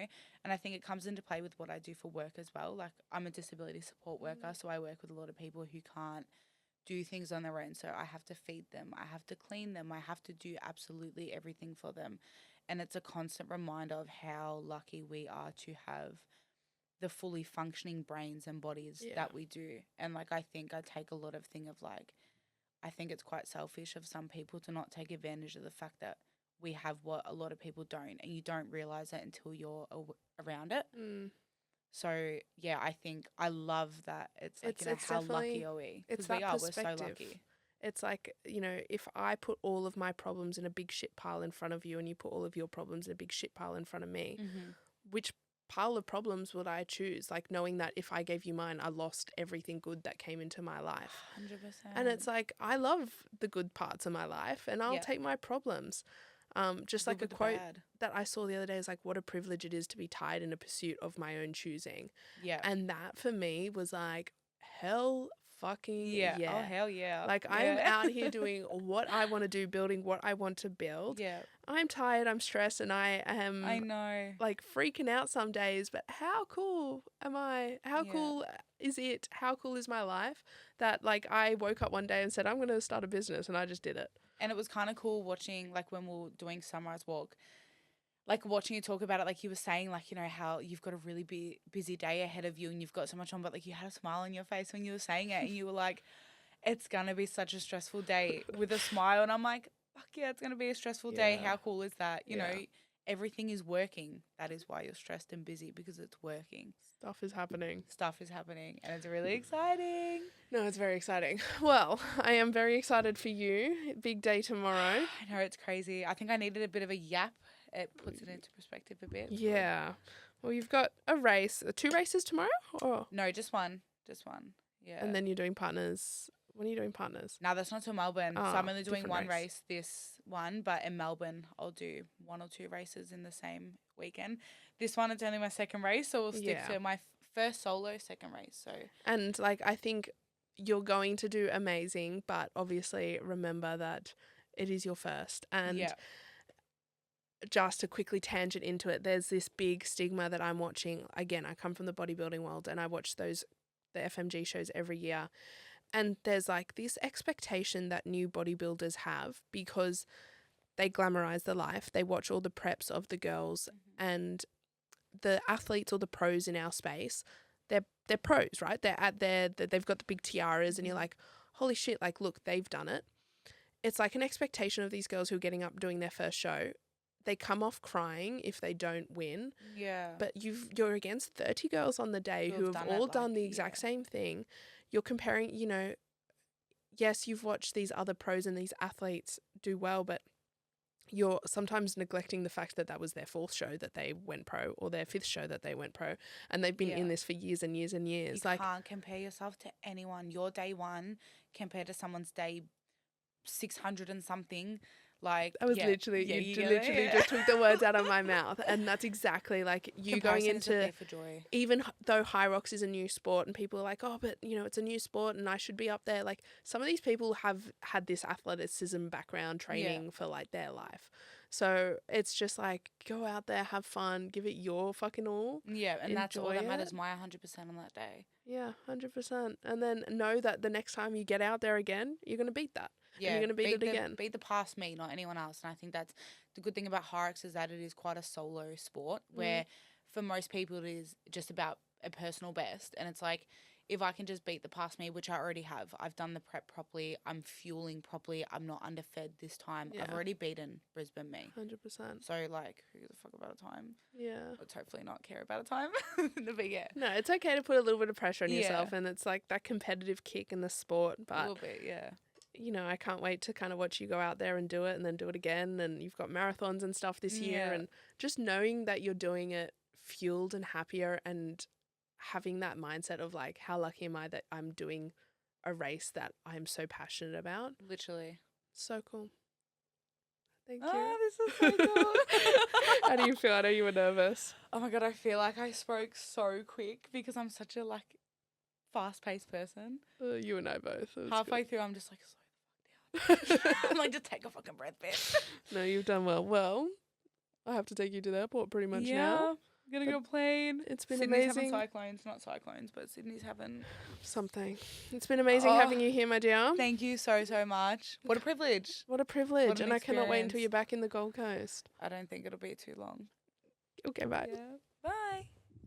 and I think it comes into play with what I do for work as well. Like, I'm a disability support worker, so I work with a lot of people who can't do things on their own. So I have to feed them, I have to clean them, I have to do absolutely everything for them. And it's a constant reminder of how lucky we are to have the fully functioning brains and bodies that we do. And like, I think I take a lot of thing of like, I think it's quite selfish of some people to not take advantage of the fact that we have what a lot of people don't, and you don't realize it until you're around it. So yeah, I think I love that. It's like, how lucky are we? It's Because that we're so lucky. It's like, if I put all of my problems in a big shit pile in front of you and you put all of your problems in a big shit pile in front of me, which pile of problems would I choose? Like, knowing that if I gave you mine, I lost everything good that came into my life. 100%. And it's like, I love the good parts of my life and I'll take my problems. Just like a quote that I saw the other day is like, what a privilege it is to be tied in a pursuit of my own choosing. Yeah. And that for me was like, hell fucking yeah. Oh, hell yeah. Like, I'm out here doing what I want to do, building what I want to build. Yeah. I'm tired, I'm stressed, and I know. Like, freaking out some days, but how cool am I? How cool is it? How cool is my life that, like, I woke up one day and said, I'm going to start a business, and I just did it. And it was kind of cool watching, like, when we were doing Sunrise Walk, like, watching you talk about it, like, you were saying, like, how you've got a really busy day ahead of you and you've got so much on, but, like, you had a smile on your face when you were saying it, and you were like, it's going to be such a stressful day with a smile. And I'm like, fuck yeah, it's going to be a stressful day. How cool is that? You know, everything is working. That is why you're stressed and busy, because it's working. Stuff is happening. And it's really exciting. No, it's very exciting. Well, I am very excited for you. Big day tomorrow. I know, it's crazy. I think I needed a bit of a yap. It puts it into perspective a bit. Yeah. Well, you've got a race. 2 races tomorrow? Or? No, just one. Yeah. And then you're doing partners. When are you doing partners? No, that's not till Melbourne. So I'm only doing one race this one, but in Melbourne I'll do 1 or 2 races in the same weekend. This one, it's only my second race, so we'll stick to my first solo, second race. So, and like, I think you're going to do amazing, but obviously remember that it is your first. And just to quickly tangent into it, there's this big stigma that I'm watching. Again, I come from the bodybuilding world and I watch the FMG shows every year. And there's like this expectation that new bodybuilders have because they glamorize the life. They watch all the preps of the girls and the athletes or the pros in our space. They're pros, right? They've got the big tiaras and you're like, holy shit, like, look, they've done it. It's like an expectation of these girls who are getting up doing their first show. They come off crying if they don't win. Yeah. But you're against 30 girls on the day who have all done the exact same thing. You're comparing, yes, you've watched these other pros and these athletes do well, but you're sometimes neglecting the fact that was their 4th show that they went pro or their 5th show that they went pro, and they've been in this for years and years and years. You can't compare yourself to anyone. Your day 1 compared to someone's day 600 and something. Like, I was literally, you literally just took the words out of my mouth, and that's exactly like you going into, even though Hyrox is a new sport and people are like, oh, but it's a new sport and I should be up there. Like, some of these people have had this athleticism background training for like their life. So it's just like, go out there, have fun, give it your fucking all. Yeah, and that's all that matters, my 100% on that day. Yeah, 100%. And then know that the next time you get out there again, you're going to beat that. Yeah, and you're going to beat it again. Beat the past me, not anyone else. And I think that's the good thing about Hyrox, is that it is quite a solo sport where for most people it is just about a personal best. And it's like, if I can just beat the past me, which I already have, I've done the prep properly, I'm fueling properly, I'm not underfed this time. Yeah. I've already beaten Brisbane me. 100%. So, like, who gives a fuck about a time? Yeah. Let's hopefully not care about a time. But yeah. No, it's okay to put a little bit of pressure on yourself, and it's like that competitive kick in the sport. But, a little bit, yeah. I can't wait to kind of watch you go out there and do it and then do it again. And you've got marathons and stuff this year. And just knowing that you're doing it fueled and happier and having that mindset of like, how lucky am I that I'm doing a race that I'm so passionate about. Literally. So cool. Thank you. Oh, this is so cool. How do you feel? I know you were nervous. Oh my God, I feel like I spoke so quick because I'm such a fast-paced person. You and I both. Halfway through, I'm just like, slow the fuck down. I'm like, just take a fucking breath, bitch. No, you've done well. Well, I have to take you to the airport pretty much now. I'm gonna go plane. It's been Sydney's amazing. having cyclones, not cyclones, but Sydney's having something. It's been amazing having you here, my dear. Thank you so much. What a privilege. What a privilege. And I cannot wait until you're back in the Gold Coast. I don't think it'll be too long. Okay, bye. Yeah. Bye.